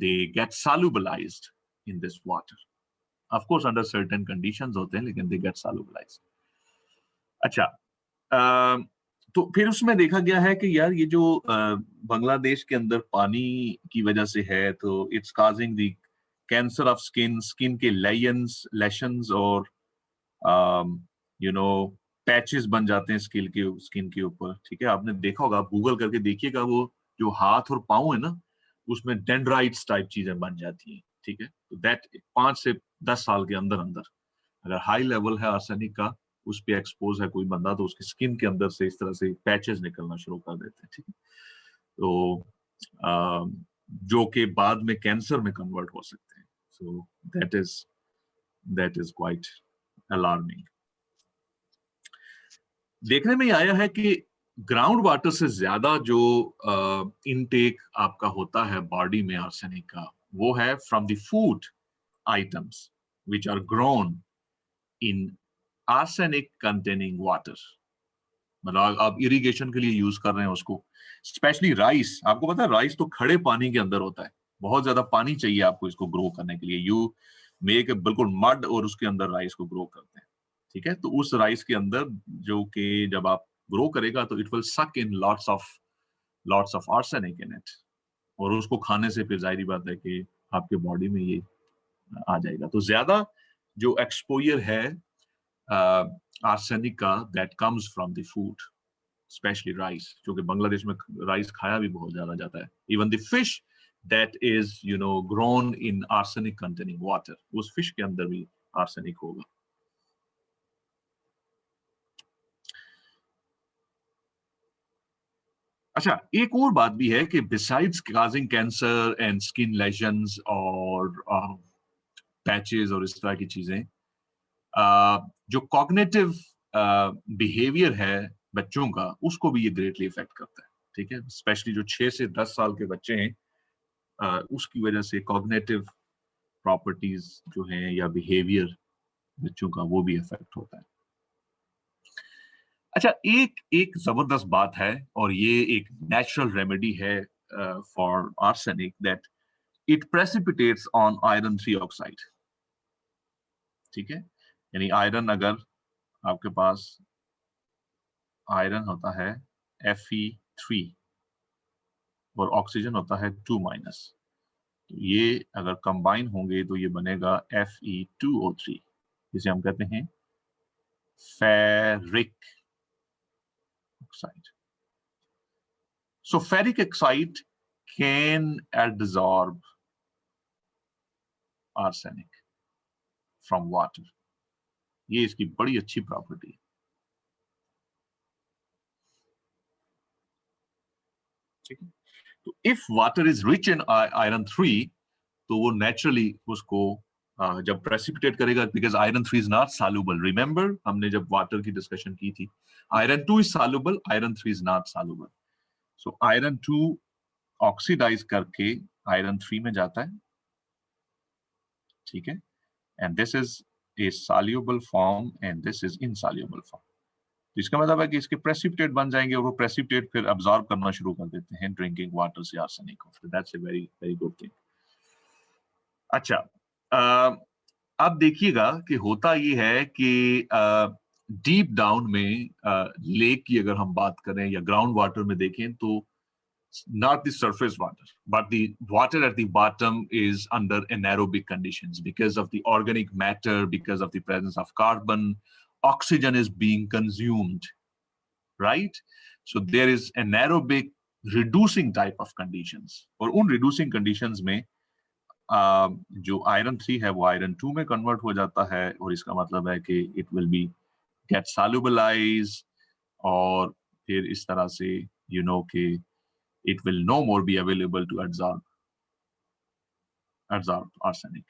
Speaker 1: they get solubilized in this water. Of course under certain conditions होते हैं, लेकिन they get solubilized. अच्छा, तो फिर उसमें देखा गया है कि यार ये जो बांग्लादेश के अंदर पानी की वजह से है, तो it's causing the cancer of skin के लेशंस और यू नो पैचेस बन जाते हैं स्किन के ऊपर, ठीक है। आपने देखा होगा, आप गूगल करके देखिएगा, वो जो हाथ और पाँव है ना, उसमें डेंड्राइट्स टाइप चीजें बन जाती हैं, ठीक है। तो दैट 5 से 10 साल के अंदर अंदर अगर हाई लेवल है आर्सेनिक का, उस पे एक्सपोज है कोई बंदा, तो उसकी स्किन के अंदर से इस तरह से पैचेस निकलना शुरू कर देते हैं, ठीक है। तो जो कि बाद में कैंसर में कन्वर्ट हो सकते हैं। So that is quite alarming. देखने में आया है कि ग्राउंड वाटर से ज्यादा जो इनटेक आपका होता है बॉडी में आर्सेनिक का, वो है from the food items which are grown in arsenic containing water. मतलब आप इरिगेशन के लिए यूज कर रहे हैं उसको, स्पेशली राइस। आपको पता है राइस तो खड़े पानी के अंदर होता है, बहुत ज्यादा पानी चाहिए आपको इसको ग्रो करने के लिए। यू मेक बिल्कुल मड और उसके अंदर राइस को ग्रो करते हैं, ठीक है। तो उस राइस के अंदर जो कि जब आप ग्रो करेगा तो इट विल सक in lots of arsenic in it, और उसको खाने से फिर जाहिर बात है कि आपके बॉडी में ये आ जाएगा। तो ज्यादा जो एक्सपोजर है आर्सेनिक का, that comes from the food, specially rice, जो कि बांग्लादेश में राइस खाया भी बहुत ज्यादा जाता है। Even the fish that is grown in arsenic containing water, उस फिश के अंदर भी आर्सेनिक होगा। अच्छा, एक और बात भी है कि besides causing cancer and skin lesions और पैचेस और इस तरह की चीजें, जो कॉग्निटिव बिहेवियर है बच्चों का, उसको भी ये ग्रेटली इफेक्ट करता है, ठीक है। स्पेशली जो 6 से 10 साल के बच्चे हैं, उसकी वजह से कॉग्निटिव प्रॉपर्टीज जो हैं या बिहेवियर बच्चों का, वो भी इफेक्ट होता है। अच्छा, एक एक जबरदस्त बात है, और ये एक नेचुरल रेमेडी है for arsenic, that it precipitates on iron 3 oxide, ठीक है। यानी आयरन, अगर आपके पास आयरन होता है Fe3 और ऑक्सीजन होता है 2-, तो ये अगर कंबाइन होंगे तो ये बनेगा Fe2O3, जिसे हम कहते हैं ferric oxide. So ferric oxide can adsorb arsenic from water. ये इसकी बड़ी अच्छी प्रॉपर्टी है, ठीक है। तो if water is rich in iron 3, तो वो नेचुरली उसको जब प्रेसिपिटेट करेगा, because iron 3 is not soluble. Remember हमने जब वाटर की डिस्कशन की थी, iron 2 is soluble, iron 3 is not soluble. So iron 2 oxidise करके आयरन 3 में जाता है, ठीक है। And this is a soluble form and this is insoluble form. तो इसका मतलब है कि इसके प्रेसिपिटेट बन जाएंगे, और वो प्रेसिपिटेट फिर अब्सॉर्ब करना शुरू कर देते हैं ड्रिंकिंग वाटर से आर्सेनिक को। That's a very very good thing. अच्छा, अब देखिएगा कि होता ये है कि डीप डाउन में लेक की अगर हम बात करें या ग्राउंड वाटर में देखें, तो not the surface water, but the water at the bottom is under anaerobic conditions because of the organic matter, because of the presence of carbon. Oxygen is being consumed, right? So there is anaerobic reducing type of conditions, और उन reducing conditions में जो iron 3 है वो iron 2 में convert हो जाता है, और इसका मतलब है कि इट विल बी गेट सॉल्युबलाइज, और फिर इस तरह से कि it will no more be available to absorb arsenic.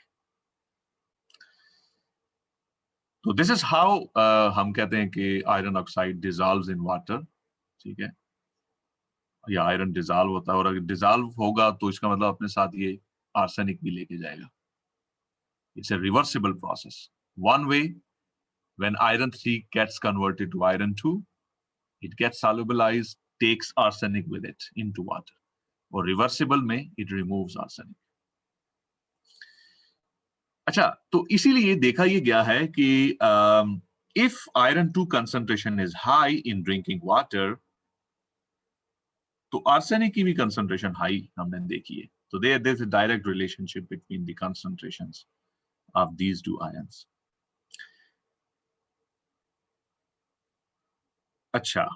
Speaker 1: So this is how हम कहते हैं कि iron oxide dissolves in water, ठीक है, या आयरन डिजॉल्व होता है, और अगर डिजॉल्व होगा तो इसका मतलब अपने साथ ये आर्सेनिक भी लेके जाएगा। It's a reversible process. One way, when iron 3 gets converted to iron 2, it gets solubilized, takes arsenic with it into water. और रिवर्सिबल में इट रिमूव्स आर्सेनिक। अच्छा, तो इसीलिए देखा ये गया है कि if iron 2 concentration is high in drinking water, तो आर्सेनिक की भी कंसंट्रेशन हाई हमने देखी है। तो there is a direct relationship between the concentrations of these two ions. अच्छा,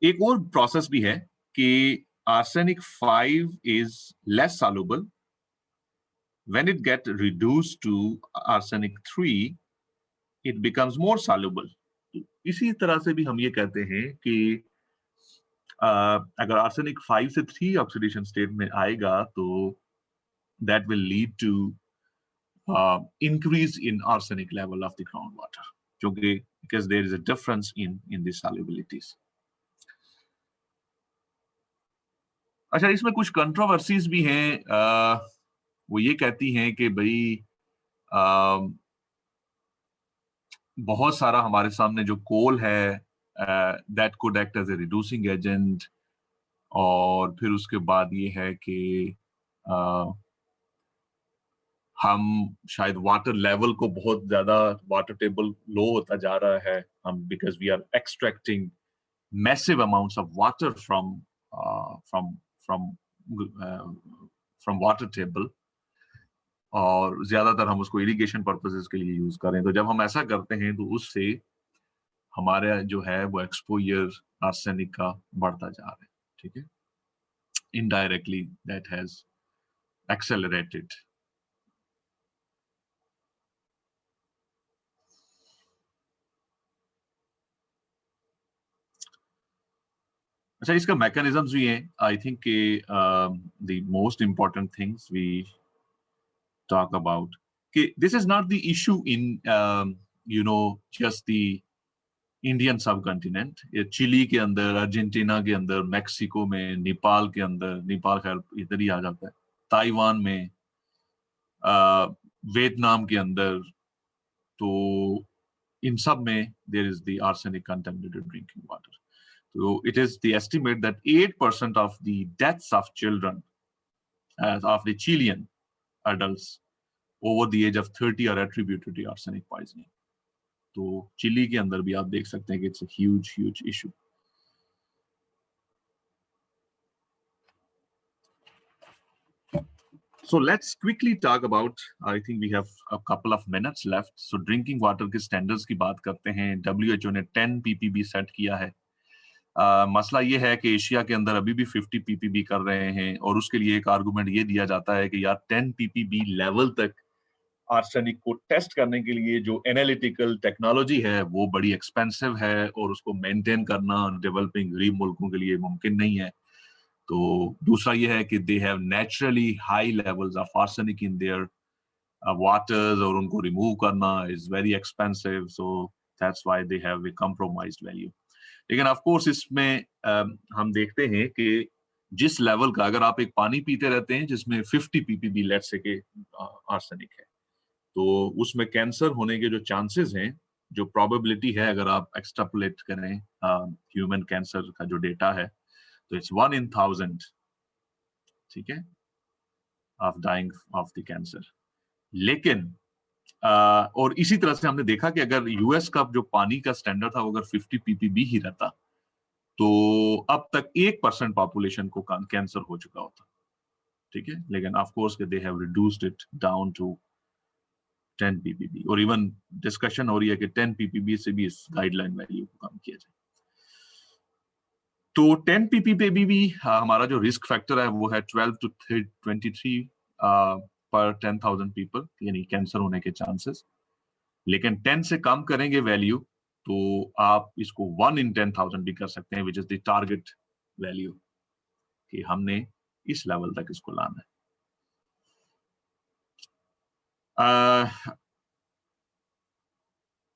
Speaker 1: एक और प्रोसेस भी है कि arsenic 5 is less soluble. When it gets reduced to arsenic 3, it becomes more soluble. इसी तरह से भी हम ये कहते हैं कि अगर arsenic 5 से 3 ऑक्सीडेशन स्टेट में आएगा तो that will lead to increase in arsenic level of the groundwater, जो कि because there is a difference in the solubilities. अच्छा, इसमें कुछ कंट्रोवर्सीज भी हैं। वो ये कहती हैं कि भाई बहुत सारा हमारे सामने जो कोल है that could act as a reducing agent, और फिर उसके बाद ये है कि हम शायद वाटर लेवल को बहुत ज्यादा, वाटर टेबल लो होता जा रहा है हम, because we are extracting massive amounts of water from from from from water table, और ज्यादातर हम उसको इरिगेशन पर्पसेस के लिए यूज करें। तो जब हम ऐसा करते हैं तो उससे हमारे जो है वो एक्सपोजर आर्सेनिक का बढ़ता जा रहा है, ठीक है। Indirectly that has accelerated. अच्छा, इसका मैकेनिज्म्स भी हैं। आई थिंक के the most important things we talk about कि this is not the issue in you know just the Indian subcontinent. ये चिली के अंदर, अर्जेंटीना के अंदर, मैक्सिको में, नेपाल के अंदर, नेपाल खैर इधर ही आ जाता है, ताइवान में, वियतनाम के अंदर, तो इन सब में there is the arsenic contaminated drinking water. So it is the estimate that 8% of the deaths of children, of the Chilean adults over the age of 30 are attributed to arsenic poisoning. तो chilli के अंदर भी आप देख सकते हैं कि it's a huge issue. So let's quickly talk about, I think we have a couple of minutes left. So drinking water के standards की बात करते हैं। WHO ने 10 ppb सेट किया है। मसला ये है कि एशिया के अंदर अभी भी 50 ppb कर रहे हैं, और उसके लिए एक आर्गुमेंट ये दिया जाता है कि यार 10 ppb लेवल तक आर्सेनिक को टेस्ट करने के लिए जो एनालिटिकल टेक्नोलॉजी है वो बड़ी एक्सपेंसिव है, और उसको मेंटेन करना डेवलपिंग गरीब मुल्कों के लिए मुमकिन नहीं है। तो दूसरा ये है कि they have naturally high levels of arsenic in their waters, और उनको रिमूव करना is very expensive, so that's why they have a compromised value. लेकिन ऑफ कोर्स इसमें हम देखते हैं कि जिस लेवल का, अगर आप एक पानी पीते रहते हैं जिसमें 50 ppb लेट्स से के आर्सेनिक है, तो उसमें कैंसर होने के जो चांसेस हैं, जो प्रोबेबिलिटी है, अगर आप एक्सट्रापोलेट करें ह्यूमन कैंसर का जो डेटा है, तो इट्स 1 in 1000, ठीक है, of dying of the cancer. लेकिन और इसी तरह से हमने देखा कि अगर यूएस का जो पानी का स्टैंडर्ड था वो अगर 50 ppb ही रहता, तो अब तक 1% पॉपुलेशन को कैंसर हो चुका होता, ठीक है। लेकिन of course they have reduced it down to 10 ppb, और इवन डिस्कशन हो रही है कि 10 ppb से भी इस गाइडलाइन वैल्यू को कम किया जाए। तो 10 ppb भी हमारा जो रिस्क फैक्टर है वो है 12 to 23 पर 10,000 पीपल, यानी कैंसर होने के चांसेस। लेकिन 10 से कम करेंगे वैल्यू तो आप इसको 1 in 10,000 भी कर सकते हैं, which is the target value, कि हमने इस लेवल तक इसको लाना है।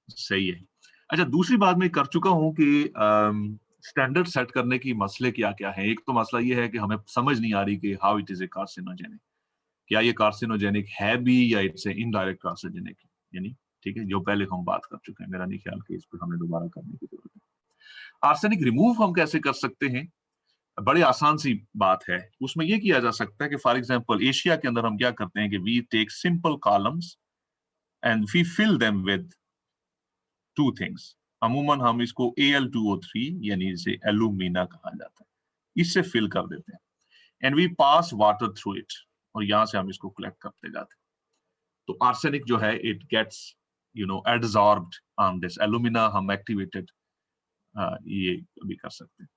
Speaker 1: सही है। अच्छा, दूसरी बात मैं कर चुका हूं कि स्टैंडर्ड सेट करने की मसले क्या क्या है। एक तो मसला ये है कि हमें समझ नहीं आ रही कि how it is a carcinogenic, क्या ये कार्सिनोजेनिक है भी या इट्स ए इनडायरेक्ट कार्सिनोजेनिक, यानी ठीक है, जो पहले हम बात कर चुके हैं। मेरा नहीं ख्याल कि इस पर हमें दोबारा करने की जरूरत है। आर्सेनिक रिमूव हम कैसे कर सकते हैं? बड़ी आसान सी बात है। उसमें ये किया जा सकता है कि फॉर एग्जांपल एशिया के अंदर हम क्या करते हैं कि we take simple columns and we fill them with two things. अमूमन हम इसको Al2O3 यानी इसे एल्यूमिना कहा जाता है, इससे फिल कर देते हैं and we pass water through it, और यहां से हम इसको कलेक्ट करते जाते हैं। तो आर्सेनिक जो है it gets adsorbed on this alumina, हम एक्टिवेटेड ये भी कर सकते हैं।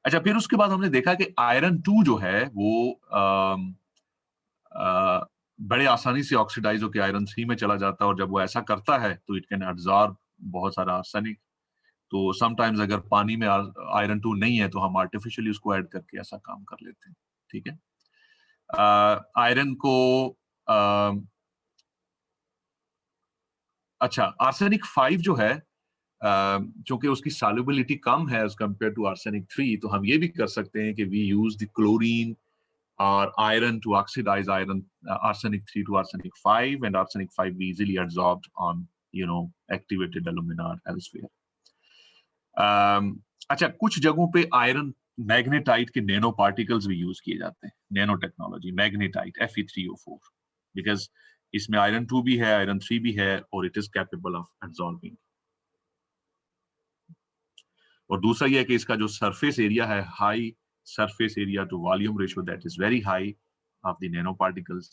Speaker 1: अच्छा, फिर उसके बाद हमने देखा कि आयरन 2 जो है वो बड़े आसानी से ऑक्सीडाइज होकर आयरन 3 में चला जाता है, और जब वो ऐसा करता है तो इट कैन एब्जॉर्ब बहुत सारा आर्सेनिक। तो समटाइम्स अगर पानी में आयरन 2 नहीं है तो हम आर्टिफिशियली उसको ऐड करके ऐसा काम कर लेते हैं। ठीक है, आयरन को अच्छा, आर्सेनिक 5 जो है चूंकि उसकी सॉल्युबिलिटी कम है एज कंपेयर टू आर्सेनिक 3, तो हम ये भी कर सकते हैं कि we use the chlorine or iron to oxidize arsenic 3 to arsenic 5, and arsenic 5 be easily absorbed on activated alumina or elsewhere. अच्छा, कुछ जगहों पे आयरन मैग्नेटाइट के नैनो पार्टिकल्स भी यूज किए जाते हैं, nano technology magnetite Fe3O4, because इसमें आयरन 2 भी है, आयरन 3 भी है, और it is capable of absorbing. और दूसरा यह है कि इसका जो सरफेस एरिया है, high surface area to volume ratio, that is very high of the nanoparticles,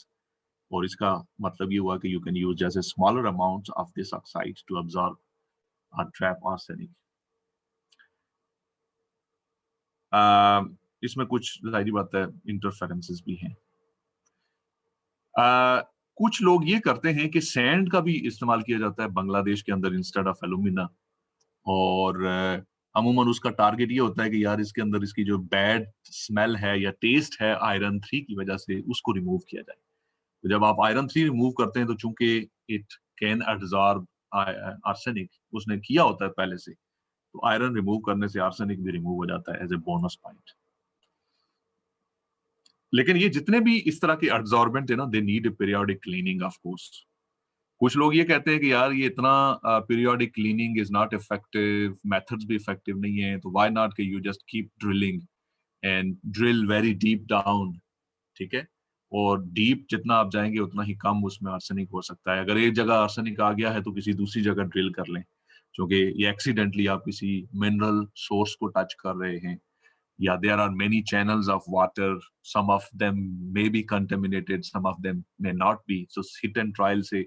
Speaker 1: और इसका मतलब ये हुआ कि you can use just a smaller amount of this oxide to absorb or trap arsenic. इसमें कुछ जाहिर बात है इंटरफेरेंसेस भी हैं। कुछ लोग ये करते हैं कि सैंड का भी इस्तेमाल किया जाता है बांग्लादेश के अंदर इंस्टेड ऑफ एल्यूमिना, और अमूमन उसका टारगेट ये होता है कि यार इसके अंदर इसकी जो बैड स्मेल है या टेस्ट है आयरन 3 की वजह से, उसको रिमूव किया जाए। तो जब आप आयरन 3 रिमूव करते हैं तो चूंकि इट कैन एब्जॉर्ब आर्सेनिक, उसने किया होता है पहले से, तो आयरन रिमूव करने से आर्सेनिक भी रिमूव हो जाता है एज ए बोनस पॉइंट। लेकिन ये जितने भी इस तरह के एब्जॉर्बेंट है ना, they need a periodic cleaning of course. कुछ लोग ये कहते हैं कि यार ये इतना periodic cleaning is not effective, methods भी इफेक्टिव नहीं है, तो व्हाई नॉट कि you just keep drilling and drill very deep down. ठीक है, और डीप जितना आप जाएंगे उतना ही कम उसमें आर्सेनिक हो सकता है। अगर एक जगह आर्सेनिक आ गया है तो किसी दूसरी जगह ड्रिल कर लें, क्योंकि ये एक्सीडेंटली आप किसी मिनरल सोर्स को टच कर रहे हैं, या there are many channels of water, some of them may be contaminated, some of them may not be, so hit and trial से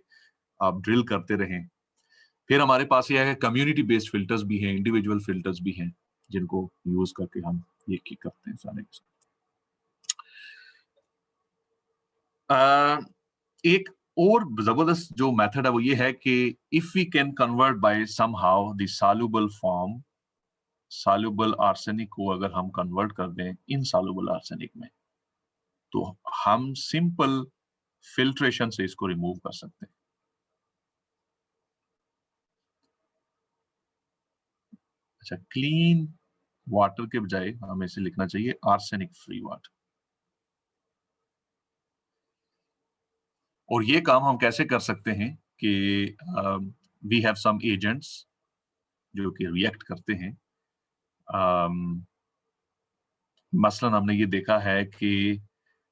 Speaker 1: आप ड्रिल करते रहें। फिर हमारे पास ये है कम्युनिटी बेस्ड फिल्टर्स भी हैं, इंडिविजुअल फिल्टर्स भी हैं, जिनको यूज करके हम ये की करते हैं सारे। एक और जबरदस्त जो मेथड है वो ये है कि if we can convert by somehow the soluble form, soluble arsenic को अगर हम कन्वर्ट कर दें इनसॉल्युबल आर्सेनिक में, तो हम सिंपल फिल्ट्रेशन से इसको रिमूव कर सकते हैं। अच्छा, क्लीन वाटर के बजाय हमें इसे लिखना चाहिए आर्सेनिक फ्री वाटर। और ये काम हम कैसे कर सकते हैं कि वी हैव सम एजेंट्स जो कि रिएक्ट करते हैं। मसलन हमने ये देखा है कि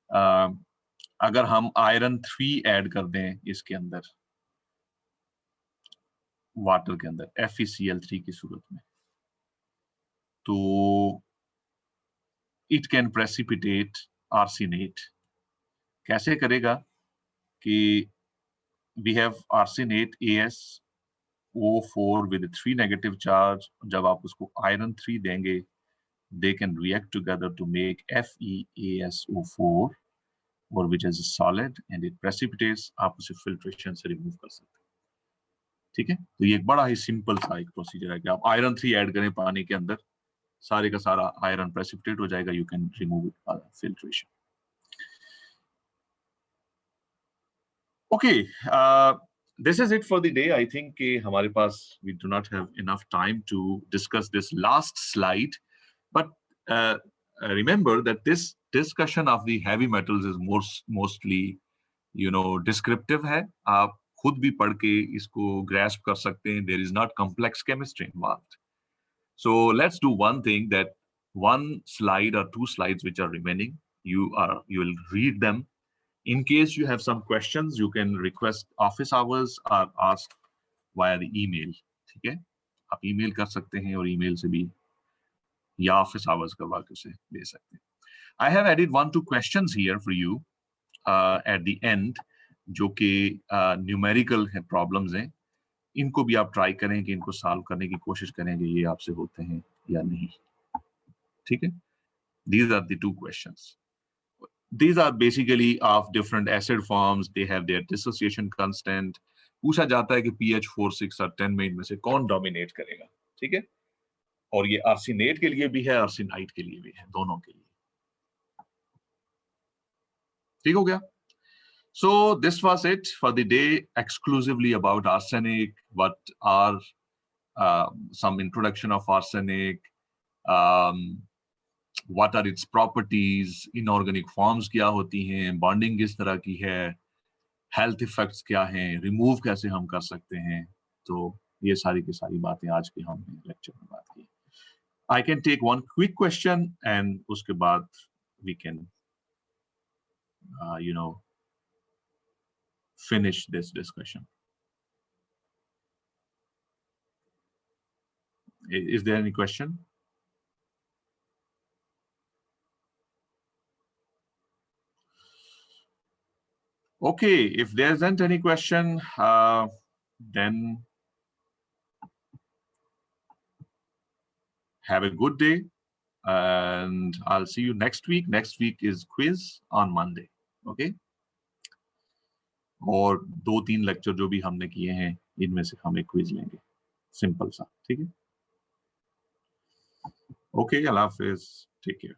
Speaker 1: अगर हम आयरन 3 ऐड कर दें इसके अंदर, वाटर के अंदर FeCl3 की सूरत में, तो इट कैन प्रेसिपिटेट आर्सेनेट। कैसे करेगा कि we have arsenate AsO4 with 3 negative charge, जब आप उसको आयरन 3 देंगे they can react together to make FeAsO4, or which is a solid and it precipitates, आप उसे फिल्ट्रेशन से रिमूव कर सकते हैं। ठीक है, तो ये एक बड़ा ही सिंपल सा एक प्रोसीजर है कि आप आयरन 3 ऐड करें पानी के अंदर, सारे का सारा आयरन प्रेसिपिटेट हो जाएगा, you can remove it by filtration. Okay, this is it for the day. I think कि हमारे पास we do not have enough time to discuss this last slide, but remember that this discussion of the heavy metals is mostly descriptive है। आप खुद भी पढ़ के इसको grasp कर सकते हैं। There is not complex chemistry involved. So let's do one thing, that one slide or two slides which are remaining, you will read them. In case you have some questions, you can request office hours or ask via the email. ठीक है, आप email कर सकते हैं और email से भी या office hours करवा के उसे दे सकते हैं. I have added 1-2 questions here for you at the end, जो कि numerical problems हैं. इनको भी आप ट्राई करें कि इनको सॉल्व करने की कोशिश करें कि ये आपसे होते हैं या नहीं. ठीक है, these are the 2 questions. These are basically of different acid forms. They have their dissociation constant. पूछा जाता है कि pH 4, 6 और 10 में इनमें से कौन डोमिनेट करेगा. ठीक है, और ये आर्सेनेट के लिए भी है, आर्सेनाइट के लिए भी है, दोनों के लिए. ठीक हो गया? So this was it for the day, exclusively about arsenic. What are some introduction of arsenic? What are its properties? Inorganic forms क्या होती हैं? Bonding किस तरह की है? Health effects क्या हैं? Remove कैसे हम कर सकते हैं? तो ये सारी की सारी बातें आज के हमने लेक्चर में बात की. I can take one quick question and उसके बाद we can, finish this discussion. Is there any question? Okay, if there isn't any question, then have a good day, and I'll see you next week. Next week is quiz on Monday. Okay? और 2-3 lecture जो भी हमने किए हैं इनमें से हम एक क्विज लेंगे, सिंपल सा. ठीक है? ओके, अल्लाह हाफिज, टेक केयर.